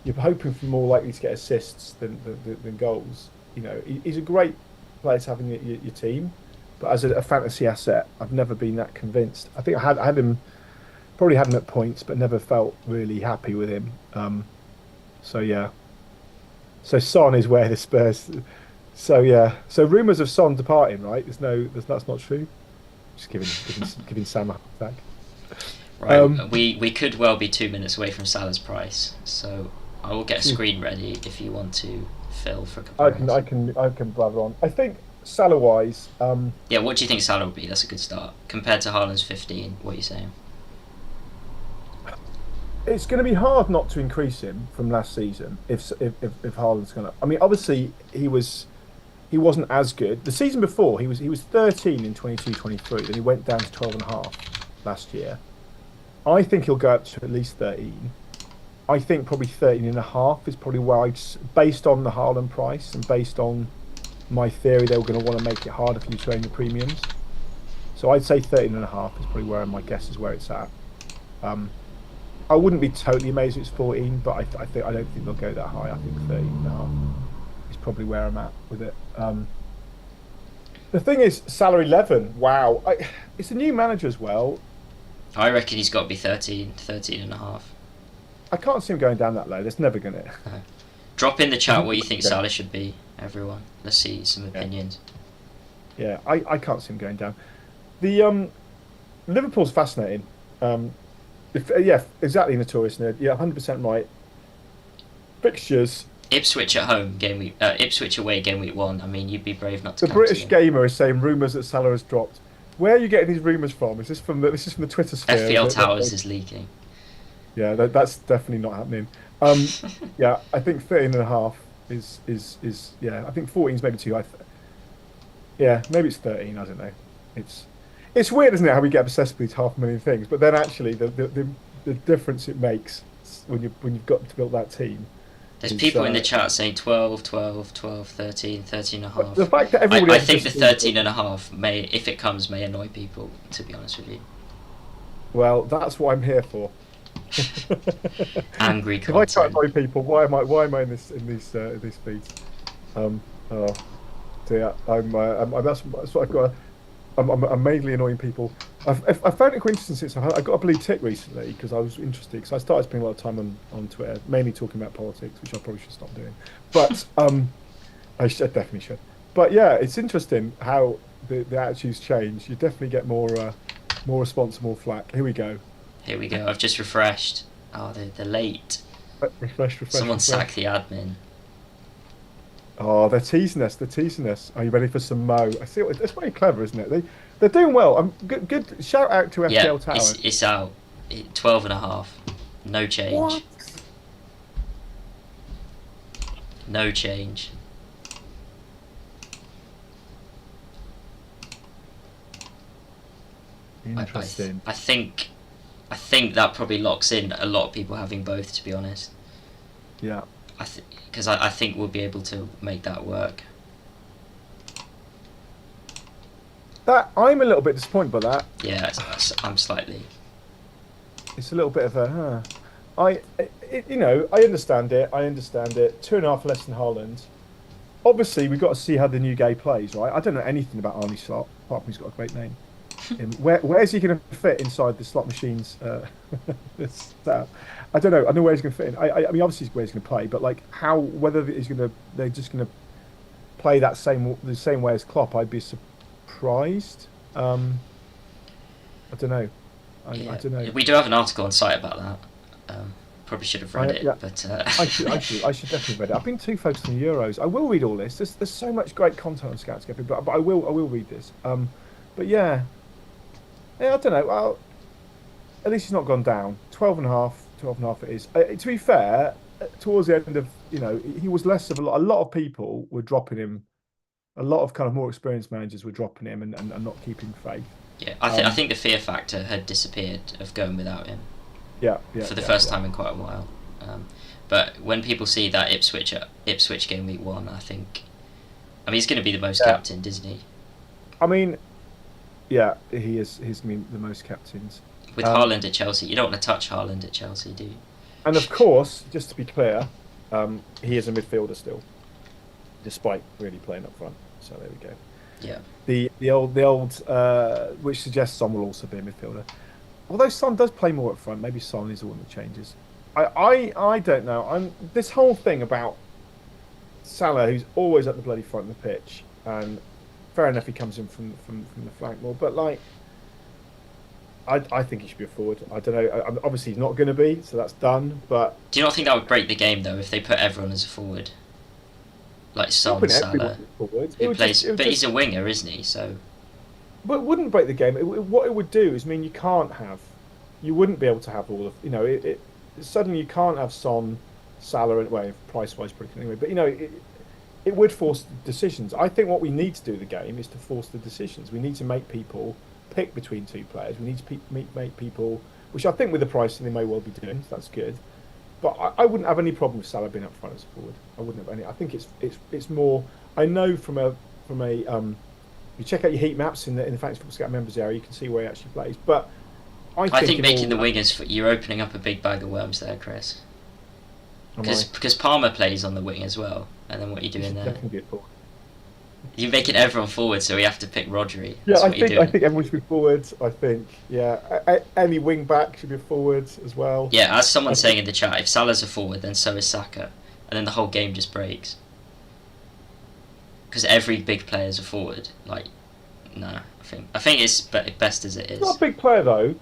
You're hoping for more likely to get assists than goals. You know, he's a great player to have in your team, but as a fantasy asset, I've never been that convinced. I think I had him, probably had him at points, but never felt really happy with him. So yeah, so Son is where the Spurs. So yeah, so rumours of Son departing, right? That's not true. Just giving Sam a heart attack. right. We could well be 2 minutes away from Salah's price, so I will get a screen ready if you want to fill for comparison. I can blather on. I think Salah wise, Yeah, what do you think Salah would be? That's a good start compared to Haaland's 15. What are you saying? it's going to be hard not to increase him from last season if Haaland's going to. I mean, obviously he wasn't as good the season before. He was 13 in 22-23. Then he went down to 12 and a half last year. I think he'll go up to at least 13. I think probably 13 and a half is probably where based on the Haaland price and based on my theory, they were going to want to make it harder for you to own the premiums. So I'd say 13 and a half is probably where my guess is where it's at. I wouldn't be totally amazed if it's 14, but I don't think they'll go that high. I think 13 and a half is probably where I'm at with it. The thing is, salary 11. Wow, it's a new manager as well. I reckon he's got to be 13, 13 and a half. I can't see him going down that low. That's never going to. Drop in the chat what you think Salah should be, everyone. Let's see some opinions. Yeah, I can't see him going down. The Liverpool's fascinating. Yeah, exactly, Notorious Nerd. Yeah, 100% right. Fixtures. Ipswich at home, game week. Ipswich away, game week 1. I mean, you'd be brave not to. The British Gamer is saying rumours that Salah has dropped. Where are you getting these rumours from? Is this from the Twitter sphere? FPL Towers is leaking. Yeah, that's definitely not happening. Yeah, I think 13 and a half is yeah. I think 14 is maybe too high. Yeah, maybe it's 13. I don't know. It's weird, isn't it? How we get obsessed with these 500,000 things, but then actually the difference it makes when you've got to build that team. There's people in the chat saying 12, 12, 12, 13, 13 and a half. The fact that everybody I think the 13 and a half may, if it comes, may annoy people, to be honest with you. Well, that's what I'm here for. Angry content. If I can't annoy people, why am I in these feeds? Oh dear, that's what I've got. I'm mainly annoying people. I found it quite interesting since I got a blue tick recently because I was interested because I started spending a lot of time on Twitter, mainly talking about politics, which I probably should stop doing. But I definitely should. But yeah, it's interesting how the attitudes change. You definitely get more response, more flack. Here we go. Here we go. I've just refreshed. Oh, they're late. Refresh. Someone sack the admin. Oh, they're teasing us. Are you ready for some Mo? I see. It's very clever, isn't it? They're doing well. Good. Shout out to FPL Tower. It's out. 12 and a half. No change. What? No change. Interesting. I think that probably locks in a lot of people having both. To be honest. Yeah. Because I think we'll be able to make that work. That I'm a little bit disappointed by that. Yeah, I'm slightly. It's a little bit of a. I understand it. 2.5 less than Haaland. Obviously, we've got to see how the new guy plays, right? I don't know anything about Arnie Slot, apart from he's got a great name. Where's he going to fit inside the slot machines? I don't know. I know where he's going to fit in. I mean, obviously, where he's going to play, but like whether they're just going to play the same way as Klopp, I'd be surprised. I don't know. I don't know. We do have an article on site about that. Probably should have read it, yeah. but I should definitely read it. I've been too focused on the Euros. I will read all this. There's so much great content on Scout Skipping, but I will read this. But yeah, I don't know. Well, at least he's not gone down. 12 and a half it is. To be fair, towards the end of, he was less of a lot of people were dropping him. A lot of kind of more experienced managers were dropping him and not keeping faith. Yeah, I think the fear factor had disappeared of going without him. Yeah. For the first time in quite a while. But when people see that Ipswich game week 1, I mean, he's going to be the most Yeah. captained, isn't he? I mean, yeah, he is. He's been the most captains. With Um, Haaland at Chelsea, you don't want to touch Haaland at Chelsea, do you? And of course, just to be clear, he is a midfielder still, despite really playing up front. So there we go. Yeah. The old which suggests Son will also be a midfielder. Although Son does play more up front, maybe Son is the one that changes. I don't know. This whole thing about Salah, who's always at the bloody front of the pitch, and fair enough, he comes in from the flank more, but like. I think he should be a forward. I don't know. Obviously, he's not going to be, so that's done. But Do you not think that would break the game though if they put everyone as a forward, like Son, putting Salah, everyone forward, who plays? But he's a winger, isn't he? So. but it wouldn't break the game. What it would do is mean you wouldn't be able to have all of, suddenly you can't have Son, Salah, and well, price-wise, pretty anyway. But it would force decisions. I think what we need to do in the game is to force the decisions. We need to make people pick between two players. We need to make people, which I think with the pricing they may well be doing. So that's good. But I wouldn't have any problem with Salah being up front as a forward. I wouldn't have any. I think it's more. I know from a you check out your heat maps in the Fantasy Football Scout members area, you can see where he actually plays. But I think making the wingers, you're opening up a big bag of worms there, Chris. Because Palmer plays on the wing as well, and then what are you doing there? Definitely be a forward. You're making everyone forward, so we have to pick Rodri. Yeah, That's what you're doing. I think everyone should be forward. I think any wing back should be a forward as well. Yeah, as someone's saying in the chat, if Salah's a forward, then so is Saka, and then the whole game just breaks. Because every big player is a forward. Like, no, I think it's best as it is. He's not a big player though.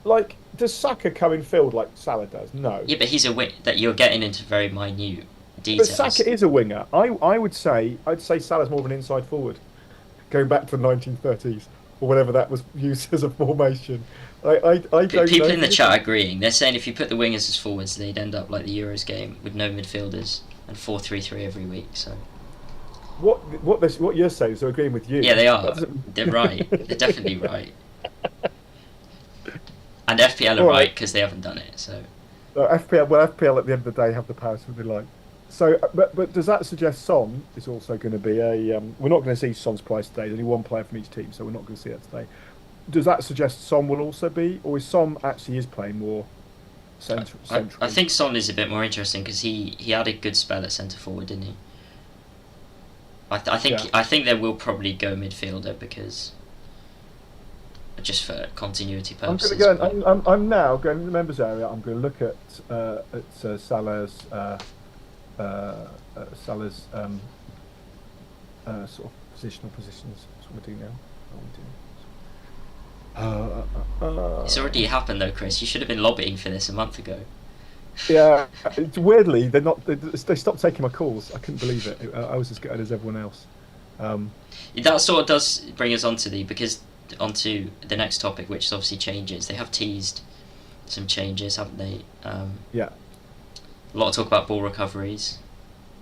Like, does Saka come in field like Salah does? No. Yeah, but he's a wing that you're getting into very minute details. But Saka is a winger. I'd say Salah's more of an inside forward, going back to the 1930s or whatever that was used as a formation. I don't People know. in the chat agreeing. They're saying if you put the wingers as forwards, they'd end up like the Euros game with no midfielders and 4-3-3 every week. So what you're saying is they're agreeing with you. yeah, they are. They're right. They're definitely right. And FPL are right because they haven't done it. So FPL at the end of the day have the power to be like. So, but does that suggest Son is also going to be a? We're not going to see Son's price today. There's only one player from each team, so we're not going to see that today. Does that suggest Son will also be, or is Son actually playing more central? I think Son is a bit more interesting because he had a good spell at centre forward, didn't he? I think they will probably go midfielder because just for continuity purposes. I'm now going to the members area. I'm going to look at Salah's sort of positional positions. That's what we're doing now. It's already happened though, Chris. You should have been lobbying for this a month ago. Yeah, weirdly they stopped taking my calls. I couldn't believe it. I was as good as everyone else. That sort of does bring us onto the next topic, which is obviously changes. They have teased some changes, haven't they? Yeah. A lot of talk about ball recoveries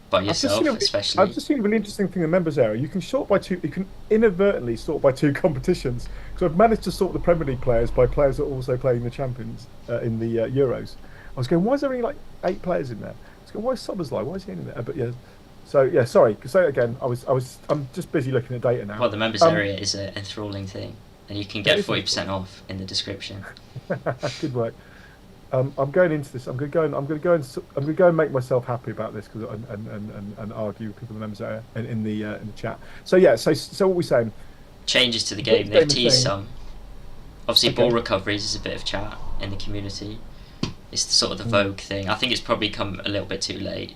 by yourself, especially. I've just seen a really interesting thing in the members area. You can sort by two. You can inadvertently sort by two competitions. So I've managed to sort the Premier League players by players that are also playing the Champions in the Euros. I was going, why is there only like 8 players in there? I was going, why is Szoboszlai? Why is he in there? But yeah. So yeah, sorry. So again, I'm just busy looking at data now. Well, the members area is an enthralling thing, and you can get 40% off in the description. Good work. I'm going into this. I'm going to go and make myself happy about this because and argue with people in the members area in the chat. So yeah. So what we're saying? Changes to the game. They've teased some. Obviously, ball recoveries is a bit of chat in the community. It's sort of the vogue thing. I think it's probably come a little bit too late,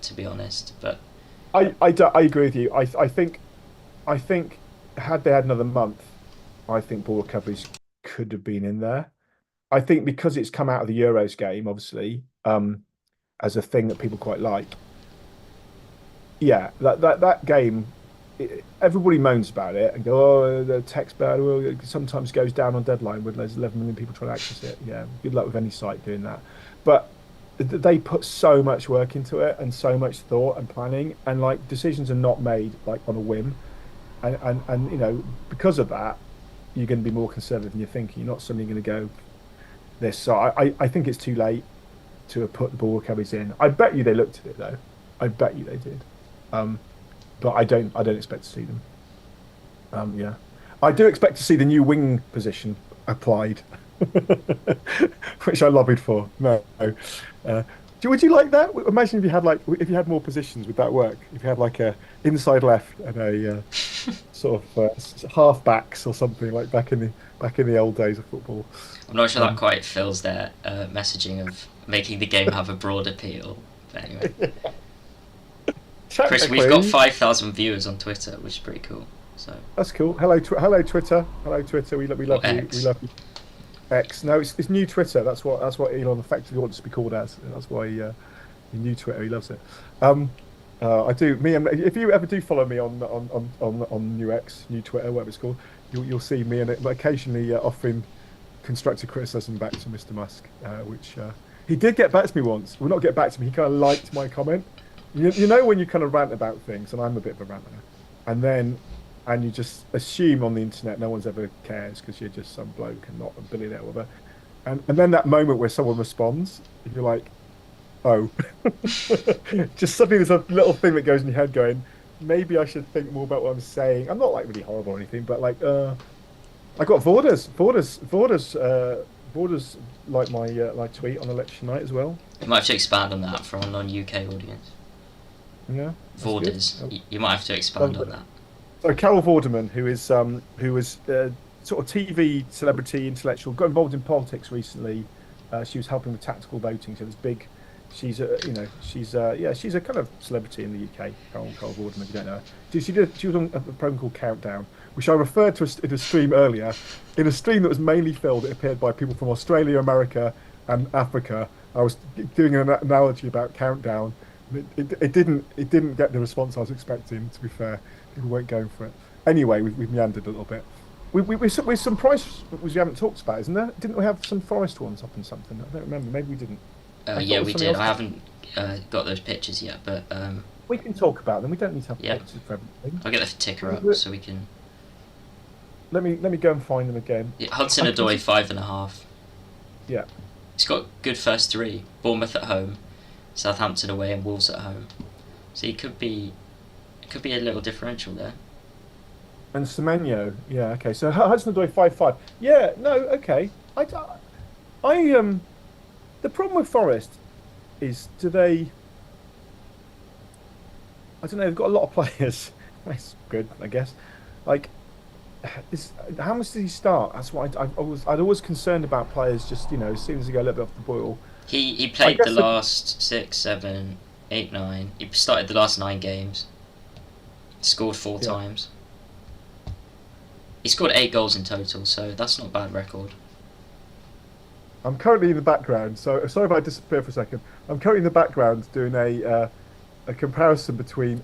to be honest. But I agree with you. I think had they had another month, I think ball recoveries could have been in there. I think because it's come out of the Euros game, obviously, as a thing that people quite like. Yeah, that game, everybody moans about it and go, oh, the tech's bad. Well, it sometimes goes down on deadline when there's 11 million people trying to access it. Yeah, good luck with any site doing that. But they put so much work into it and so much thought and planning, and like decisions are not made like on a whim, and because of that, you're going to be more conservative in your thinking. You're not suddenly going to go this. So I think it's too late. to have put the ball carries in. I bet you they looked at it though. I bet you they did. But I don't expect to see them. Yeah, I do expect to see the new wing position applied, which I lobbied for. No, would you like that? Imagine if you had more positions, would that work? If you had like a inside left and a sort of half backs or something like back in the old days of football. I'm not sure that quite fills their messaging of making the game have a broad appeal. But anyway, Chris, we've got 5,000 viewers on Twitter, which is pretty cool. So that's cool. Hello Twitter. Hello Twitter. We love you. X. We love you. X. No, it's new Twitter. That's what Elon effectively wants to be called as. That's why new Twitter. He loves it. I do. If you ever do follow me on new X, new Twitter, whatever it's called, you'll see me and occasionally offering constructive criticism back to Mr. Musk, which he did get back to me once. Well, not get back to me. He kind of liked my comment. You know when you kind of rant about things, and I'm a bit of a ranter, and you just assume on the internet no one's ever cares because you're just some bloke and not a billionaire or whatever. And then that moment where someone responds, you're like, oh. Just suddenly there's a little thing that goes in your head going, maybe I should think more about what I'm saying. I'm not like really horrible or anything, but like, I got Vorders like my tweet on election night as well. You might have to expand on that for a non-UK audience. Yeah. Vorders. You might have to expand on that. So Carol Vorderman, who was sort of TV celebrity, intellectual, got involved in politics recently. She was helping with tactical voting, so it's big. She's a kind of celebrity in the UK. Carol Vorderman, if you don't know her. She was on a program called Countdown, which I referred to in a stream earlier. In a stream that was mainly filled, it appeared by people from Australia, America, and Africa. I was doing an analogy about Countdown. It didn't get the response I was expecting. To be fair, people weren't going for it. Anyway, we've meandered a little bit. With some price we haven't talked about, isn't there? Didn't we have some Forest ones up and something? I don't remember. Maybe we didn't. Yeah, we did. I haven't got those pictures yet, but we can talk about them. We don't need to have pictures for everything. I'll get the ticker up so we can. Let me go and find them again. Yeah, Hudson-Odoi 5.5. Yeah. He's got good first three. Bournemouth at home, Southampton away, and Wolves at home. So he could be a little differential there. And Semenyo, yeah, okay. So Hudson-Odoi 5.5. Yeah, no, okay. The problem with Forest is, I don't know, they've got a lot of players. That's good, I guess. Like, how much did he start? That's why I'd always concerned about players just, as soon as they go a little bit off the boil. He played the last 6, 7, 8, 9. He started the last 9 games. Scored 4 times. He scored 8 goals in total, so that's not a bad record. I'm currently in the background, so sorry if I disappear for a second. I'm currently in the background doing a comparison between.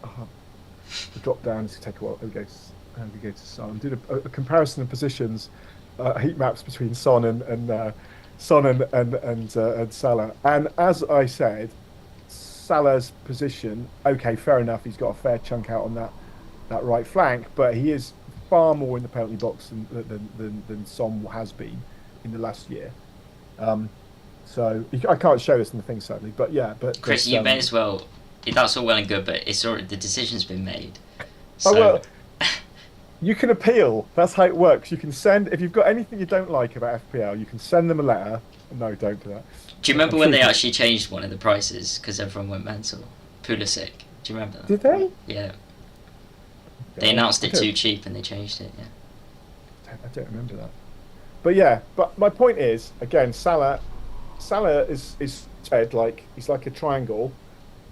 The drop down to take a while. There we go. And we go to Son. I'm doing a comparison of positions, heat maps between Son and Salah. And as I said, Salah's position. Okay, fair enough. He's got a fair chunk out on that right flank, but he is far more in the penalty box than Son has been in the last year. So I can't show this in the thing sadly, but yeah. But Chris, you may as well. That's all well and good, but it's already, the decision's been made. So. Oh well, you can appeal. That's how it works. You can send if you've got anything you don't like about FPL, you can send them a letter. No, don't do that. Do you remember when they actually changed one of the prices because everyone went mental? Pulisic. Do you remember that? Did they? Yeah. They announced it too cheap and they changed it. Yeah. I don't remember that. But yeah, but my point is, again, Salah is spread like he's like a triangle,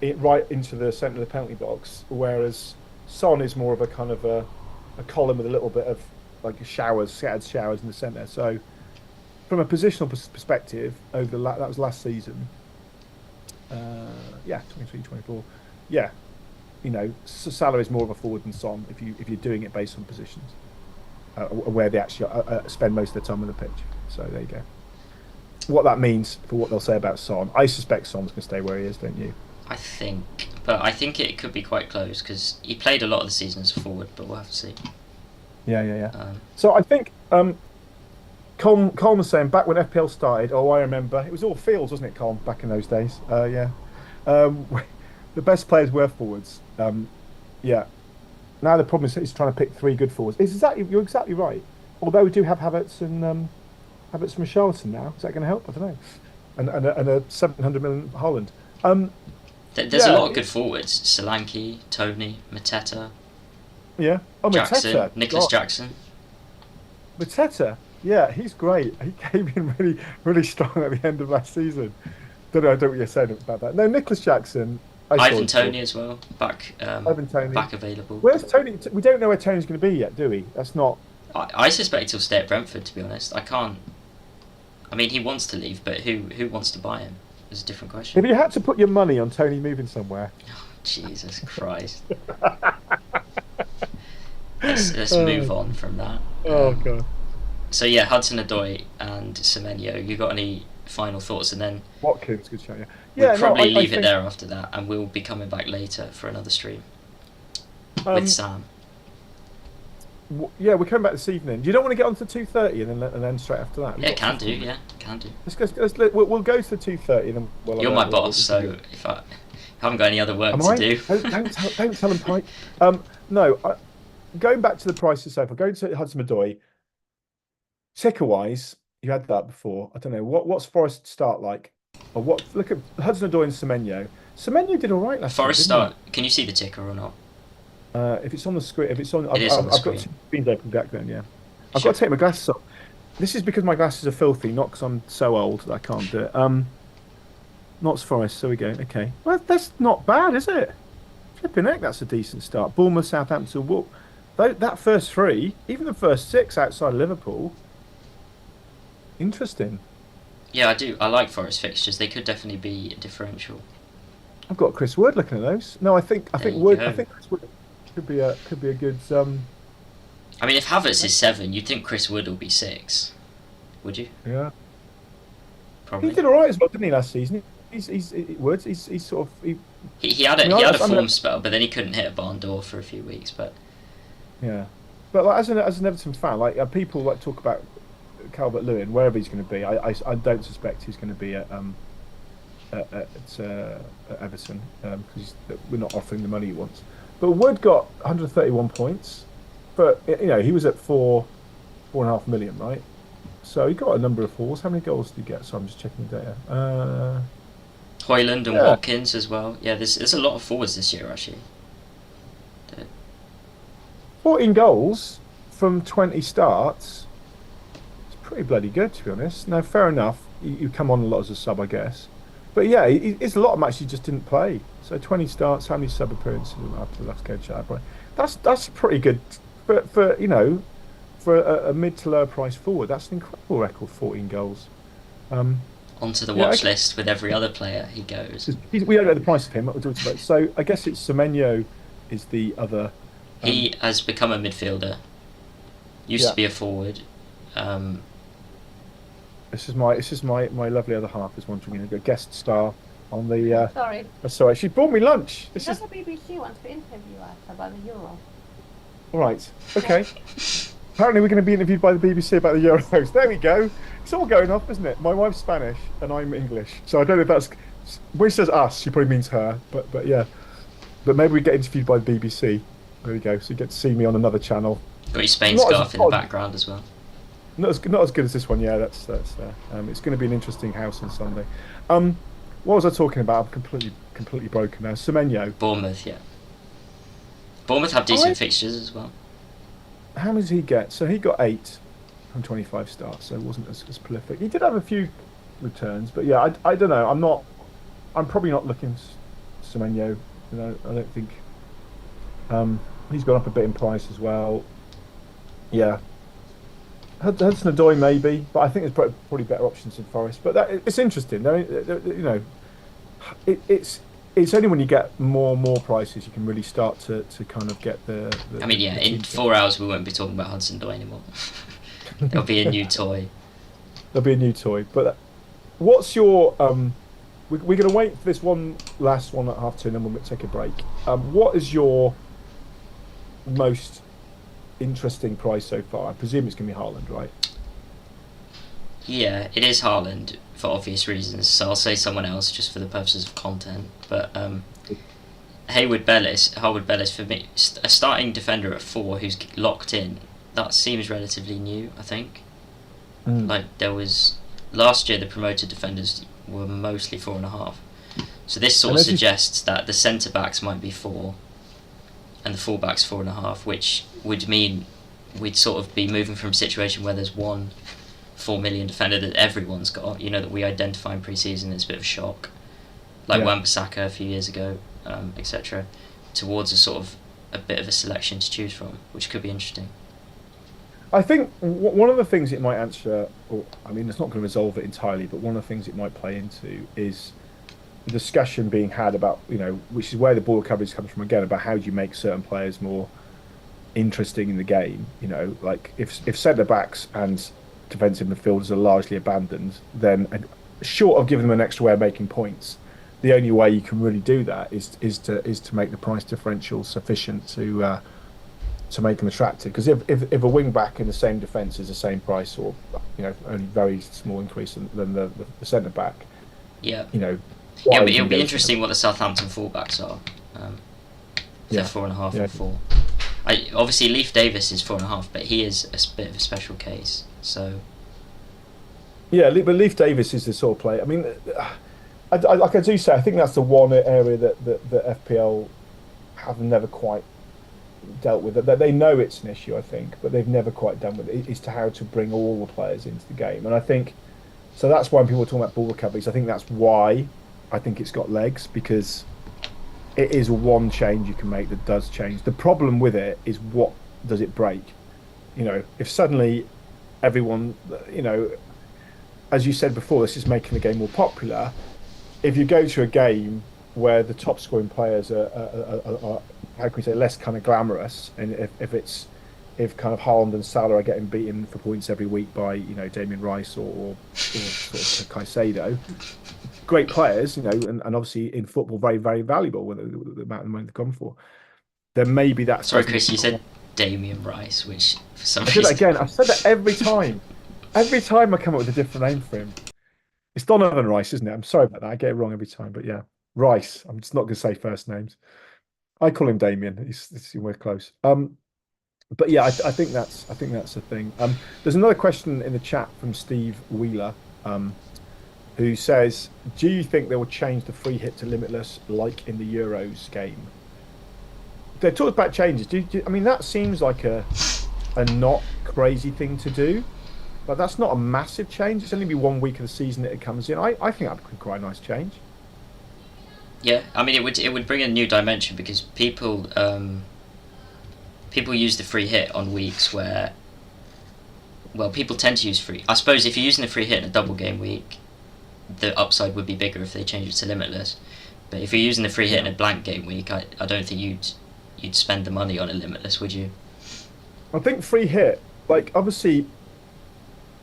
right into the centre of the penalty box, whereas Son is more of a kind of a column with a little bit of like scattered showers in the centre. So from a positional perspective, that was last season. 23-24. Yeah, Salah is more of a forward than Son if you're doing it based on positions. Where they actually spend most of their time on the pitch. So there you go. What that means for what they'll say about Son, I suspect Son's going to stay where he is, don't you? I think it could be quite close because he played a lot of the season as a forward, but we'll have to see. Yeah. So I think Colm was saying back when FPL started. Oh, I remember. It was all fields, wasn't it, Colm? Back in those days. Yeah. Um, the best players were forwards. Yeah. Now the problem is trying to pick three good forwards. You're exactly right. Although we do have Havertz and Richarlison now. Is that going to help? I don't know. And a 700 million Haaland. There's a lot of good forwards. Solanke, Tony, Mateta, Yeah. Oh, Jackson, Mateta. Nicholas God. Jackson. Mateta. Yeah, he's great. He came in really, really strong at the end of last season. Don't know what you're saying about that. No, Nicholas Jackson. Ivan Toney as well, back Ivan Toney. back available. Where's Tony? We don't know where Tony's going to be yet, do we? That's not. I suspect he'll stay at Brentford. To be honest, I can't. I mean, he wants to leave, but who wants to buy him? Is a different question. If you had to put your money on Tony moving somewhere, Jesus Christ. Let's move on from that. Oh god. So yeah, Hudson-Odoi and Semenyo. You got any final thoughts? And then Watkins, good show. Yeah. we'll probably I leave it think, there after that, and we'll be coming back later for another stream with Sam. Yeah, we're coming back this evening. Do you don't want to get on to 2:30 and then straight after that? Yeah, can do. Yeah, can do. We'll go to 2:30 and then. You're my boss, so if I haven't got any other work to do. Don't tell him, Pike. No, going back to the prices so far, going to Hudson-Odoi, ticker-wise, you had that before. I don't know. What's Forest start like? Or what? Look at Hudson-Odoi and Semenyo. Semenyo did all right last Forest year, start. Can you see the ticker or not? If it's on the screen, I've screen. got two screens open back then, yeah. I've got to take my glasses off. This is because my glasses are filthy, not because I'm so old that I can't do it. Notts Forest, so we go. Okay. Well, that's not bad, is it? Flipping heck, that's a decent start. Bournemouth, Southampton, that first three, even the first six outside Liverpool, interesting. Yeah, I do. I like Forest fixtures. They could definitely be a differential. I've got Chris Wood looking at those. No, I think Wood. Chris Wood could be a good. I mean, if Havertz is 7, you'd think Chris Wood will be 6. Would you? Yeah. Probably. He did all right as well, didn't he, last season? He's sort of. He had a form spell, but then he couldn't hit a barn door for a few weeks. But yeah, but like, as an Everton fan, like people like talk about Calvert-Lewin, wherever he's going to be. I don't suspect he's going to be at Everton because we're not offering the money he wants. But Wood got 131 points, but he was at 4.5 million, right? So he got a number of fours. How many goals did he get? So I'm just checking the data. Haaland and Watkins as well. Yeah, there's a lot of forwards this year actually. 14 goals from 20 starts. It's pretty bloody good, to be honest. Now, fair enough. You come on a lot as a sub, I guess. But yeah, it's a lot of matches he just didn't play. So 20 starts, how many sub appearances after the last game chat? That's pretty good for a mid to lower price forward. That's an incredible record, 14 goals. Onto the watch list with every other player he goes. We don't know the price of him. So I guess it's Semenyo is the other. He has become a midfielder. Used to be a forward. This is my lovely other half is wanting to go guest star on the. Sorry. That's all right. She brought me lunch. Because the BBC wants to interview us about the Euro. All right. Okay. Apparently, we're going to be interviewed by the BBC about the Euros. There we go. It's all going off, isn't it? My wife's Spanish and I'm English, so I don't know if that's. When she says us, she probably means her. But yeah. But maybe we get interviewed by the BBC. There we go. So you get to see me on another channel. Got your Spain scarf in the background as well. Not as good as this one. Yeah, that's it's going to be an interesting house on Sunday. What was I talking about? I'm completely broken now. Semenyo. Bournemouth, yeah. Bournemouth have decent fixtures as well. How many did he get? So he got 8 from 25 starts, so it wasn't as prolific. He did have a few returns, but yeah, I don't know. I'm probably not looking Semenyo. I don't think. He's gone up a bit in price as well. Yeah. Hudson-Odoi maybe, but I think there's probably better options in Forest. But it's interesting. It's only when you get more prices you can really start to kind of get the I mean, yeah, in 4 hours we won't be talking about Hudson-Odoi anymore. There'll be a new toy. There'll be a new toy. But what's your we're going to wait for this last one at 2:30 and then we'll take a break. What is your most interesting price so far? I presume it's going to be Haaland, right? Yeah, it is Haaland for obvious reasons, so I'll say someone else just for the purposes of content. But Harwood Bellis for me, a starting defender at 4 who's locked in. That seems relatively new, I think. Like there was last year, the promoted defenders were mostly 4.5. So this sort of suggests that the centre backs might be 4, and the full backs 4.5, which would mean we'd sort of be moving from a situation where there's one 4 million defender that everyone's got, that we identify in pre-season as a bit of a shock, like Wan-Bissaka a few years ago, etc., towards a sort of a bit of a selection to choose from, which could be interesting. I think one of the things it might answer, it's not going to resolve it entirely, but one of the things it might play into is the discussion being had about, which is where the ball coverage comes from again, about how do you make certain players more interesting in the game. Like if centre backs and defensive midfielders are largely abandoned, then short of giving them an extra way of making points, the only way you can really do that is to make the price differential sufficient to make them attractive. Because if a wing back in the same defence is the same price, or only very small increase than the centre back, but it'll be interesting what the Southampton fullbacks are. They're 4.5 and 4. Obviously Leif Davis is 4.5, but he is a bit of a special case. So but Leif Davis is the sort of player. I mean, like I do say, I think that's the one area that FPL have never quite dealt with. That they know it's an issue, I think, but they've never quite done with it. Is to how to bring all the players into the game, and I think so. That's why when people are talking about ball recoveries, I think that's why I think it's got legs, because it is one change you can make that does change. The problem with it is, what does it break? If suddenly everyone, as you said before, this is making the game more popular. If you go to a game where the top scoring players are how can we say, less kind of glamorous, and if kind of Haaland and Salah are getting beaten for points every week by Damien Rice or sort of Caicedo, great players, and obviously in football very, very valuable with the amount of money they've gone for, then maybe that's... Sorry, Chris, you said Damien Rice, which for some reason... I reason... did that again. I've said that every time. Every time I come up with a different name for him. It's Donovan Rice, isn't it? I'm sorry about that. I get it wrong every time, but yeah. Rice. I'm just not going to say first names. I call him Damien. We're close. But yeah, I think that's the thing. There's another question in the chat from Steve Wheeler, who says, "Do you think they will change the free hit to limitless like in the Euros game?" They talked about changes. I mean, that seems like a not crazy thing to do, but that's not a massive change. It's only be 1 week of the season that it comes in. I think that would be quite a nice change. Yeah, I mean, it would bring a new dimension, because people use the free hit on weeks where, well, people tend to use free. I suppose if you're using the free hit in a double game week, the upside would be bigger if they change it to limitless. But if you're using the free hit in a blank game week, I don't think you'd spend the money on a limitless, would you? I think free hit, like obviously,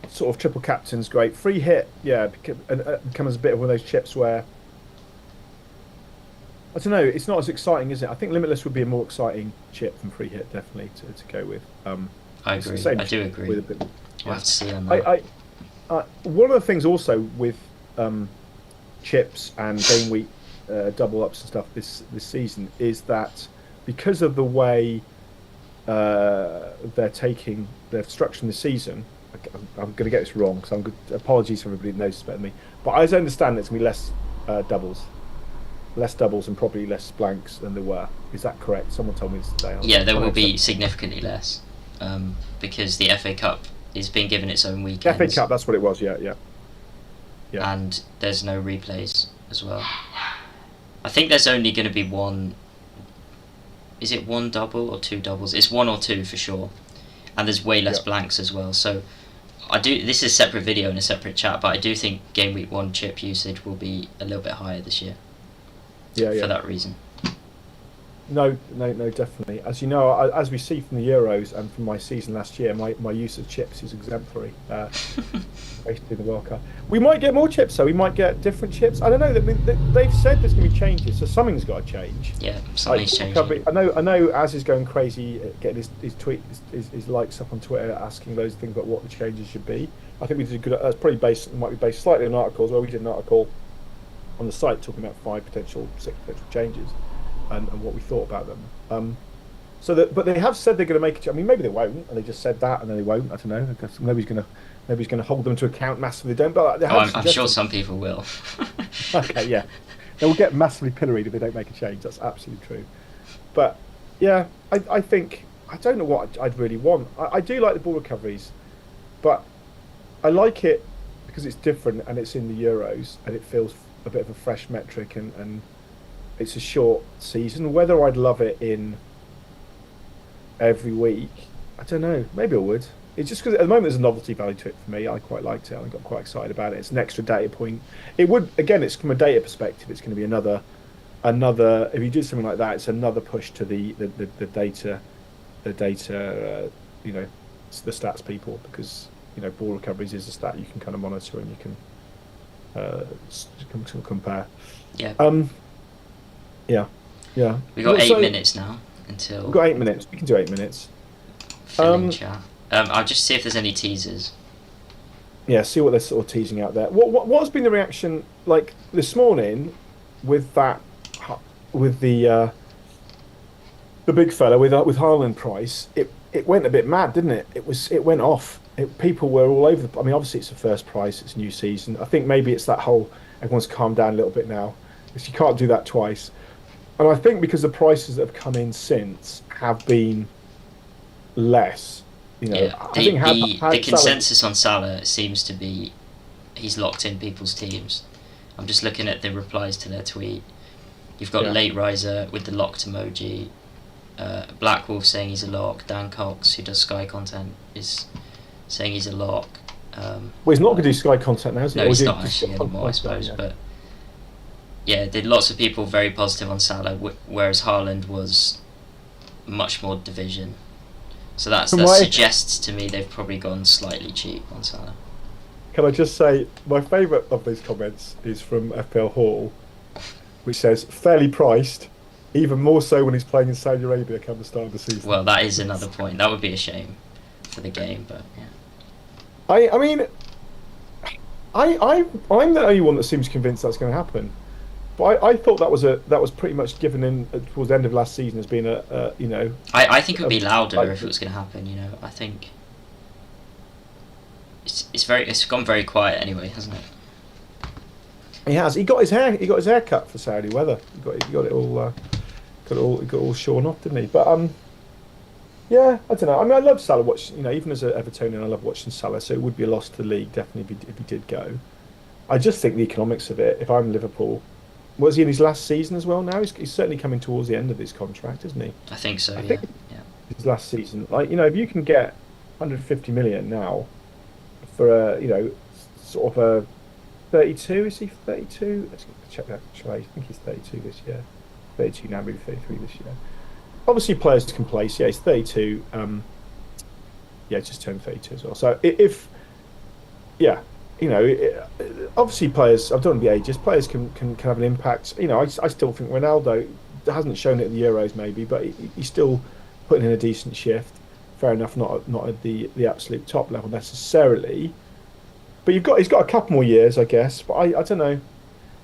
sort of triple captain's great. Free hit, becomes a bit of one of those chips where, I don't know, it's not as exciting, is it? I think limitless would be a more exciting chip than free hit, definitely, to go with. I agree. I do agree. We'll have to see on that. One of the things also with chips and game week double ups and stuff this season is that because of the way they're structuring the season, I'm going to get this wrong, so apologies for everybody that knows this better than me, but I understand there's going to be less doubles and probably less blanks than there were. Is that correct? Someone told me this today. Yeah, there will be significantly less, because the FA Cup is being given its own weekends. FA Cup, that's what it was. Yeah. And there's no replays as well. I think there's only going to be one. Is it one double or two doubles? It's one or two for sure, and there's way less blanks as well. So this is a separate video and a separate chat, but I do think game week 1 chip usage will be a little bit higher this year. For that reason. No, definitely. As you know, as we see from the Euros and from my season last year, my use of chips is exemplary. Basically, the World Cup. We might get more chips, though. We might get different chips. I don't know. They've said there's going to be changes, so something's got to change. Yeah, something's changing. I know. Az is going crazy, getting his tweet, his likes up on Twitter, asking those things about what the changes should be. I think we did a good. That's probably based, might be based slightly on articles where we did an article on the site talking about six potential changes, and what we thought about them. But they have said they're going to make it. I mean, maybe they won't, and they just said that, and then they won't. I don't know. I guess nobody's going to hold them to account massively. They don't, but they have I'm sure some people will. Okay, yeah, they will get massively pilloried if they don't make a change. That's absolutely true. But yeah, I think I don't know what I'd really want. I do like the ball recoveries, but I like it because it's different and it's in the Euros and it feels a bit of a fresh metric and it's a short season. Whether I'd love it in every week, I don't know. Maybe I would. It's just because at the moment there's a novelty value to it for me. I quite liked it. I got quite excited about it. It's an extra data point. It would, again, it's from a data perspective. It's going to be another. If you do something like that, it's another push to the data, you know, the stats people, because you know ball recoveries is a stat you can kind of monitor and you can sort of compare. Yeah. Yeah. We got 8 minutes now until. We've got 8 minutes. We can do 8 minutes. Filling chat. I'll just see if there's any teasers. Yeah, see what they're sort of teasing out there. What has been the reaction like this morning with that, with the big fella with Haaland price? It went a bit mad, didn't it? It went off. People were all over. I mean, obviously it's the first price. It's a new season. I think maybe it's that whole everyone's calmed down a little bit now, because you can't do that twice. And I think because the prices that have come in since have been less. You know, Yeah, I think the consensus on Salah seems to be he's locked in people's teams. I'm just looking at the replies to their tweet. You've got Late Riser with the locked emoji. Black Wolf saying he's a lock. Dan Cox, who does Sky content, is saying he's a lock. Well, he's not going to do Sky content now, is he? No, he's not actually anymore, I suppose. Yeah. But yeah, did lots of people very positive on Salah, whereas Haaland was much more division. So that suggests to me they've probably gone slightly cheap on Salah. Can I just say, my favourite of these comments is from FPL Hall, which says, fairly priced, even more so when he's playing in Saudi Arabia come the start of the season. Well, that is another point. That would be a shame for the game, but yeah. I mean, I'm the only one that seems convinced that's going to happen. But I thought that was pretty much given in towards the end of last season as being a you know. I think it would be louder if it was going to happen. You know, I think it's gone very quiet anyway, hasn't it? He has. He got his hair cut for Saudi weather. He got it all shorn off, didn't he? But yeah, I don't know. I mean, I love Salah. You know, even as an Evertonian, I love watching Salah. So it would be a loss to the league definitely if he did go. I just think the economics of it. If I'm Liverpool. Was he in his last season as well now? He's certainly coming towards the end of his contract, isn't he? I think so, yeah. His last season. Like, you know, if you can get 150 million now for a, you know, sort of a 32, is he 32? Let's check that. I think he's 32 this year. 32 now, maybe 33 this year. Obviously, players can place. Yeah, he's 32. Yeah, just turned 32 as well. So yeah. You know, obviously players, I don't want to be ageist, players can have an impact. You know, I still think Ronaldo hasn't shown it at the Euros maybe, but he's still putting in a decent shift. Fair enough, not at the absolute top level necessarily. But he's got a couple more years, I guess. But I don't know.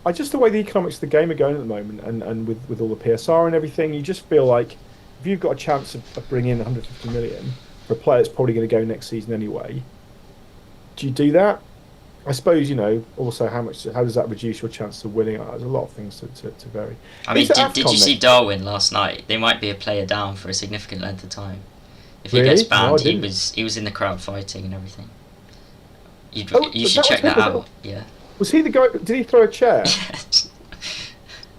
I just the way the economics of the game are going at the moment and with all the PSR and everything, you just feel like if you've got a chance of bringing in 150 million for a player that's probably going to go next season anyway, do you do that? I suppose, you know, also how does that reduce your chance of winning? There's a lot of things to vary. I mean, did you see Darwin last night? They might be a player down for a significant length of time. If he gets banned, he was in the crowd fighting and everything. You should check that out. Yeah. Was he the guy? Did he throw a chair?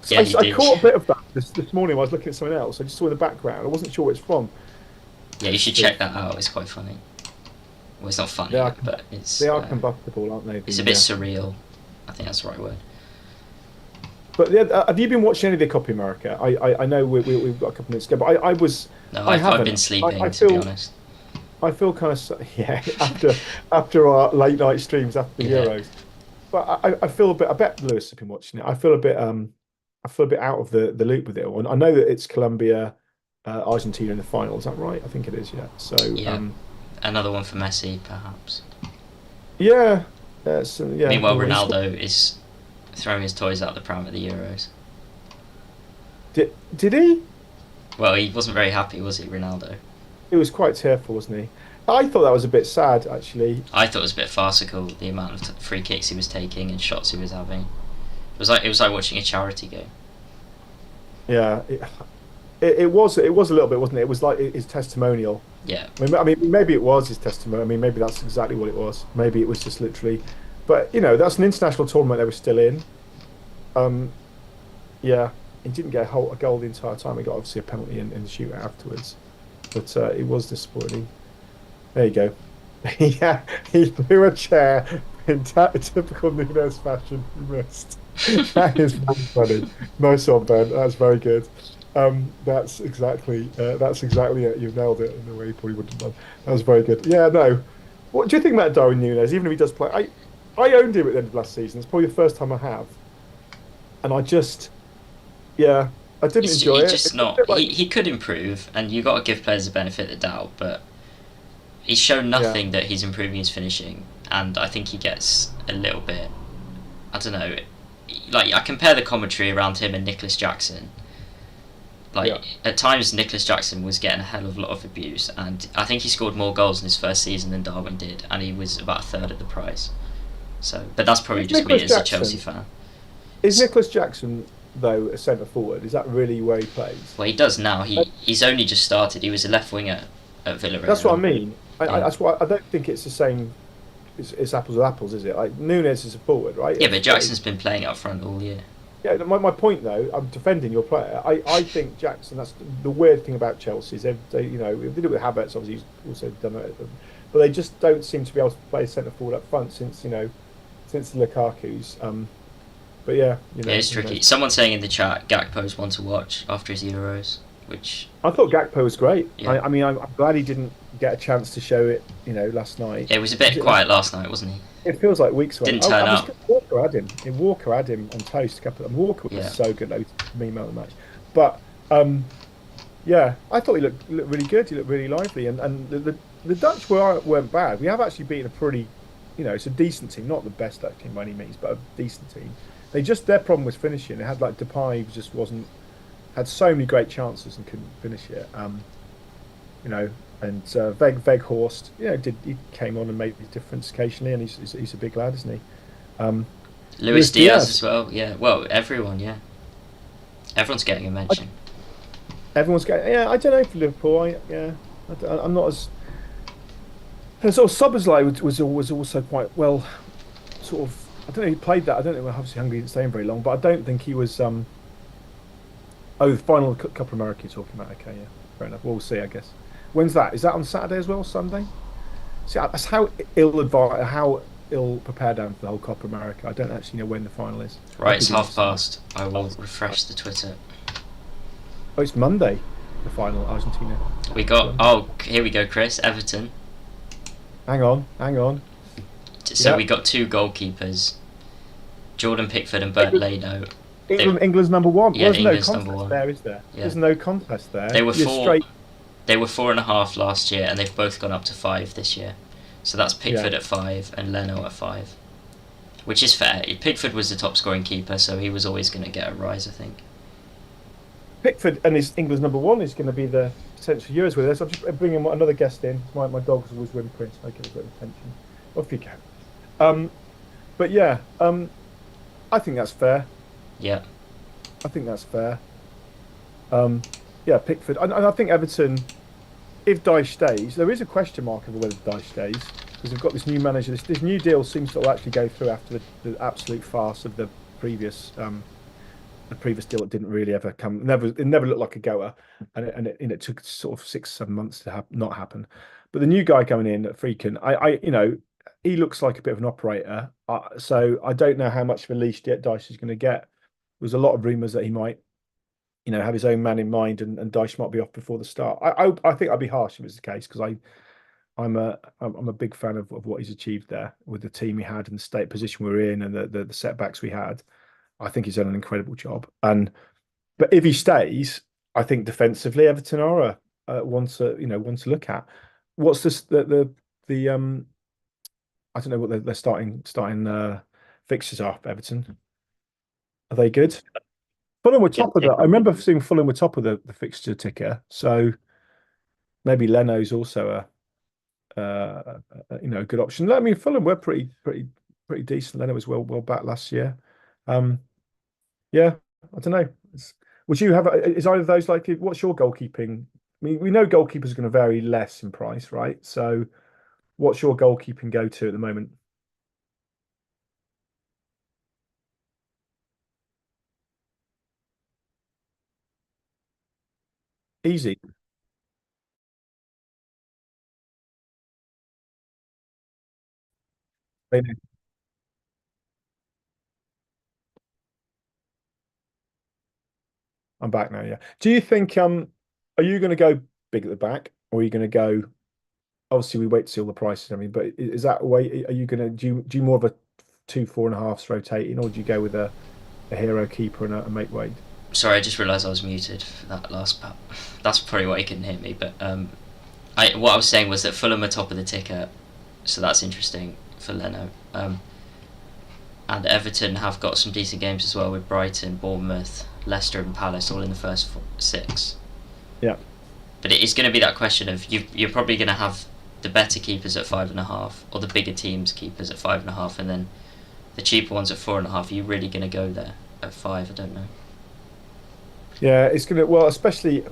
Yeah, he did. I caught a bit of that this morning when I was looking at something else. I just saw in the background. I wasn't sure where it's from. Yeah, you should check that out. It's quite funny. Well, it's not funny, but it's... They are combustible, aren't they? It's a bit surreal. I think that's the right word. But have you been watching any of the Copa America? I know we've got a couple of minutes to go, but I was... No, I've been sleeping, to be honest. I feel kind of... Yeah, after our late night streams after the Euros. But I feel a bit... I bet Lewis has been watching it. I feel a bit out of the loop with it all. And I know that it's Colombia, Argentina in the final. Is that right? I think it is, yeah. So... Yeah. Another one for Messi, perhaps. Yeah, yeah. Meanwhile, He scored. Ronaldo is throwing his toys out the pram at the Euros. Did he? Well, he wasn't very happy, was he, Ronaldo? It was quite tearful, wasn't he? I thought that was a bit sad, actually. I thought it was a bit farcical, the amount of free kicks he was taking and shots he was having. It was like watching a charity game. Yeah, it was a little bit, wasn't it? It was like his testimonial. Yeah, I mean, maybe it was his testimony. I mean, maybe that's exactly what it was. Maybe it was just literally, but that's an international tournament they were still in. Um, yeah, he didn't get a goal the entire time. He got obviously a penalty in the shootout afterwards, but it was disappointing. There you go. Yeah, he threw a chair in typical Nunes fashion. He missed. That is very funny. Nice one, Ben. That's very good. That's exactly it. You've nailed it in a way you probably wouldn't have done. That was very good. Yeah, no. What do you think about Darwin Nunes? Even if he does play, I owned him at the end of last season. It's probably the first time I have, and yeah, I didn't enjoy he's it. just It's a not. bit like, He could improve, and you got to give players the benefit of the doubt. But he's shown yeah, nothing that he's improving his finishing, and I think he gets a little bit. I don't know. Like I compare the commentary around him and Nicholas Jackson. yeah. Like at times, Nicholas Jackson was getting a hell of a lot of abuse, and I think he scored more goals in his first season than Darwin did, and he was about a third of the price. So, but that's probably Is just me Nicholas as a Chelsea Jackson fan. is Nicholas Jackson though a centre forward? Is that really where he plays? Well, he does now. Uh, He's only just started. He was a left winger at That's what I Villarreal. mean. Yeah, That's why I don't think it's the same. It's apples with apples, is it? Like Nunes is a forward, right? yeah, but Jackson's been playing up front all year. Yeah. My point though, I'm defending your player. I think Jackson. That's the weird thing about Chelsea is they did it with Havertz. Obviously, he's also done it, but they just don't seem to be able to play centre forward up front since the Lukaku's. But yeah, Yeah, it's who tricky. knows? Someone saying in the chat, Gakpo's one to watch after his Euros, which I thought Gakpo was great. yeah, I mean, I'm glad he didn't get a chance to show it. Last night. yeah, it was a bit quiet last night, wasn't he? It feels like weeks away. Didn't I turn was up. Walker had him. Walker had him on toast. And Walker was Yeah, so good. That was me man of the match. But yeah, I thought he looked really good. He looked really lively, and the Dutch weren't bad. We have actually beaten a pretty, it's a decent team, not the best Dutch team by any means, but a decent team. Their problem was finishing. They had like Depay who just wasn't had so many great chances and couldn't finish it. You know, and Veghorst, he came on and made the difference occasionally, and he's a big lad, isn't he? Luis Luis Diaz Diaz, as well. Yeah, well, everyone. Yeah, everyone's getting a I, mention. everyone's getting. Yeah, I don't know for Liverpool. I'm not as. And sort of Szoboszlai was also quite well, sort of. I don't know. He played that. I don't know. Obviously, Hungary didn't stay in very long, but I don't think he was. Oh, the final Cup of America you're talking about. Okay, yeah, fair enough. We'll see. I guess. When's that? Is that on Saturday as well? Sunday? See, that's how ill prepared I am for the whole Copa America. I don't actually know when the final is. I Right, it's presume half it's past. I will refresh the Twitter. Oh, it's Monday, the final, Argentina. We got. Oh, here we go, Chris. Everton. Hang on. So Yeah, we got two goalkeepers, Jordan Pickford and Bernd England, Leno. They, England's number one. yeah, There's no England's number contest one. there, is there? Yeah, There's no contest there. they were You're four. straight. They were 4.5 last year, and they've both gone up to 5 this year. So that's Yeah, Pickford at 5 and Leno at 5, which is fair. Pickford was the top scoring keeper, so he was always going to get a rise, I think. Pickford and his England's number one is going to be the potential Euros with us. I'm just bringing another guest in. My dog's always whimpering, so I give a bit of attention. Off you go. Um, but yeah, I think that's fair. Yeah, I think that's fair. Um, yeah, Pickford. And I think Everton, if Dyche stays, there is a question mark over whether Dyche stays because we've got this new manager. This new deal seems to actually go through after the absolute farce of the previous deal that didn't really ever come. It never looked like a goer, and it took sort of 6-7 months to not happen. But the new guy coming in at Freakin, he looks like a bit of an operator. So I don't know how much of a leash yet Dyche is going to get. There's a lot of rumours that he might, have his own man in mind, and Dyche might be off before the start. I think I'd be harsh if it was the case because I'm a big fan of what he's achieved there with the team he had and the state position we're in and the setbacks we had. I think he's done an incredible job. But if he stays, I think defensively Everton are one to look at. What's this the I don't know what they're starting fixtures are. Everton, are they good? Fulham were top of the. I remember seeing Fulham were top of the fixture ticker. So maybe Leno's also a good option. I mean, Fulham were pretty decent. Leno was well back last year. Um, yeah, I don't know. Would you have? Is either of those likely? What's your goalkeeping? I mean, we know goalkeepers are going to vary less in price, right? So, what's your goalkeeping go to at the moment? Easy. Maybe. I'm back now. Yeah. Do you think are you going to go big at the back, or are you going to go? Obviously, we wait to see all the prices. I mean, but is that a way? Are you going to do you more of a two 4.5s rotating, or do you go with a hero keeper and a make weight? Sorry, I just realised I was muted for that last part. That's probably why you couldn't hear me. But what I was saying was that Fulham are top of the ticker, so that's interesting for Leno. And Everton have got some decent games as well with Brighton, Bournemouth, Leicester, and Palace all in the first six. Yeah. But it is going to be that question of you're probably going to have the better keepers at 5.5, or the bigger teams keepers at 5.5, and then the cheaper ones at 4.5. Are you really going to go there at 5? I don't know. Yeah, it's gonna. Well, especially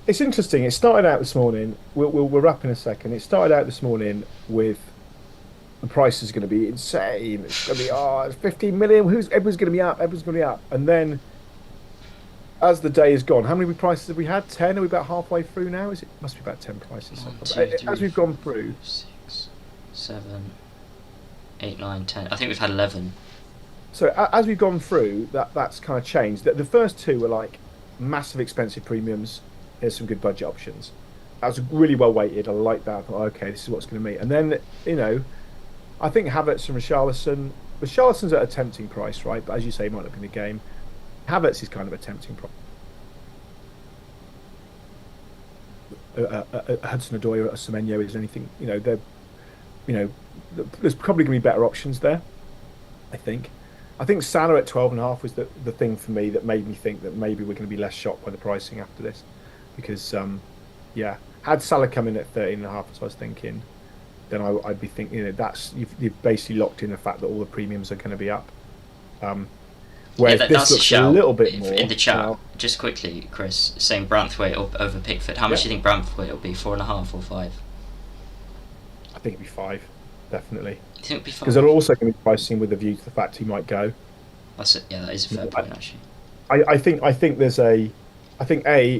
it's interesting. It started out this morning. We'll wrap in a second. It started out this morning with the price is going to be insane. It's going to be it's 15 million. Everyone's going to be up. Everyone's going to be up. And then as the day has gone, how many prices have we had? 10? Are we about halfway through now? Must be about 10 prices. 1, 2, 3, as we've gone through, 6, 7, 8, 9, 10. I think we've had 11. so as we've gone through, that's kind of changed. The first two were like massive expensive premiums. Here's some good budget options. That was really well weighted. I like that. I thought, okay, this is what's going to meet. And then, I think Havertz and Richarlison's at a tempting price, right? But as you say, he might not be in the game. Havertz is kind of a tempting price. Hudson Odoi or Semenyo is anything, there's probably going to be better options there, I think. I think Salah at 12.5 was the thing for me that made me think that maybe we're going to be less shocked by the pricing after this. Because, had Salah come in at 13.5, as I was thinking, then I'd be thinking, that's you've basically locked in the fact that all the premiums are going to be up. Whereas this looks a little bit more in the chat. Just quickly, Chris, saying Branthwaite over Pickford. How much do you think Branthwaite will be? 4.5 or 5? I think it'd be 5, definitely. You think it'll be 5? Because they're also going to be pricing with a view to the fact he might go. That's it. Yeah, that is a fair point actually. I think I think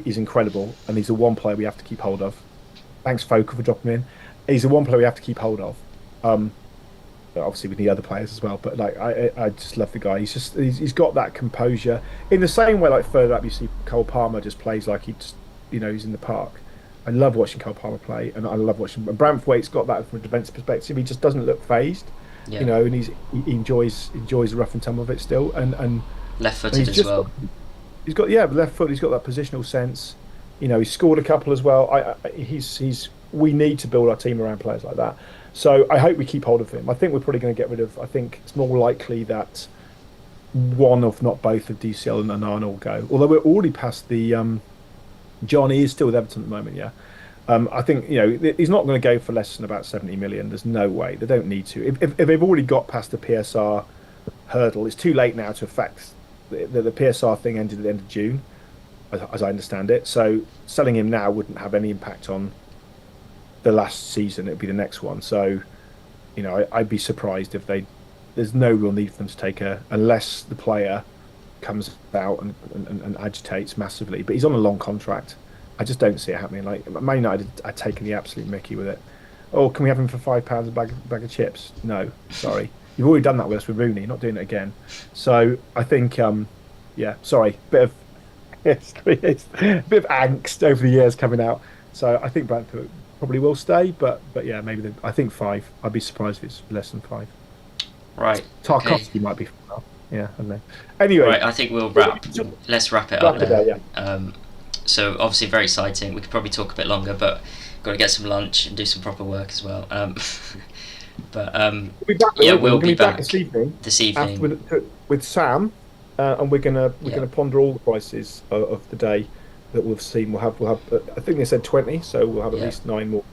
he's incredible, and he's the one player we have to keep hold of. Thanks, Focal, for dropping in. He's the one player we have to keep hold of. Obviously, we need other players as well, but like I just love the guy. He's got that composure in the same way. Like further up, you see Cole Palmer just plays like he's in the park. I love watching Cole Palmer play, and I love watching. And Branthwaite's got that from a defensive perspective. He just doesn't look phased, and he enjoys the rough and tumble of it still. And left-footed as well. He's got left foot. He's got that positional sense. He's scored a couple as well. We need to build our team around players like that. So I hope we keep hold of him. I think we're probably going to get rid of. I think it's more likely that one, if not both, of DCL and Onana will go. Although we're already past the. Johnny is still with Everton at the moment. Yeah, I think he's not going to go for less than about 70 million. There's no way. They don't need to. If they've already got past the PSR hurdle, it's too late now to affect. The PSR thing ended at the end of June, as I understand it. So selling him now wouldn't have any impact on the last season. It'd be the next one. So, I'd be surprised if there's no real need for them to take unless the player comes out and agitates massively. But he's on a long contract. I just don't see it happening. Like Man United are taking the absolute mickey with it. Oh, can we have him for £5 a bag of chips? No, sorry. You've already done that with us with Rooney. You're not doing it again. So I think, sorry, bit of angst over the years coming out. So I think Brentford probably will stay, but yeah, maybe I think 5. I'd be surprised if it's less than 5. Right. Tarkovsky might be. Yeah, I don't know. Anyway, right. I think we'll let's wrap it up. So obviously very exciting. We could probably talk a bit longer, but got to get some lunch and do some proper work as well. But We'll be back. yeah, We're we'll going to be be back back this evening. this evening. With Sam, and we're gonna Yeah. ponder all the prices of the day that we've seen. We'll have. I think they said 20, so we'll have at Yeah. least 9 more,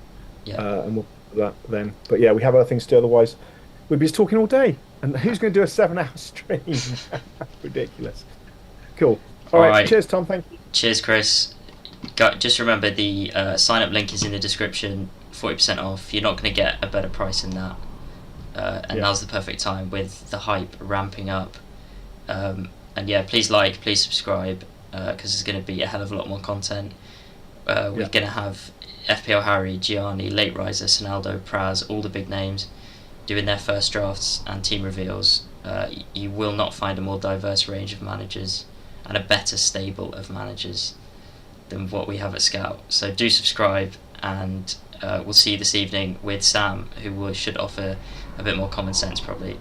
Yeah. and we'll do that then. But yeah, we have other things to do. Otherwise, we'd be just talking all day. And who's going to do a 7-hour stream? Ridiculous. Cool. All right. Alright. Cheers, Tom. Thank you. Cheers, Chris. Just remember the sign up link is in the description. 40% off. You're not going to get a better price than that. And now's the perfect time with the hype ramping up. And yeah, please subscribe, because there's going to be a hell of a lot more content. We're going to have FPL Harry, Gianni, Late Riser, Sonaldo, Praz, all the big names doing their first drafts and team reveals. You will not find a more diverse range of managers and a better stable of managers than what we have at Scout. So do subscribe, and we'll see you this evening with Sam, who should offer a bit more common sense probably.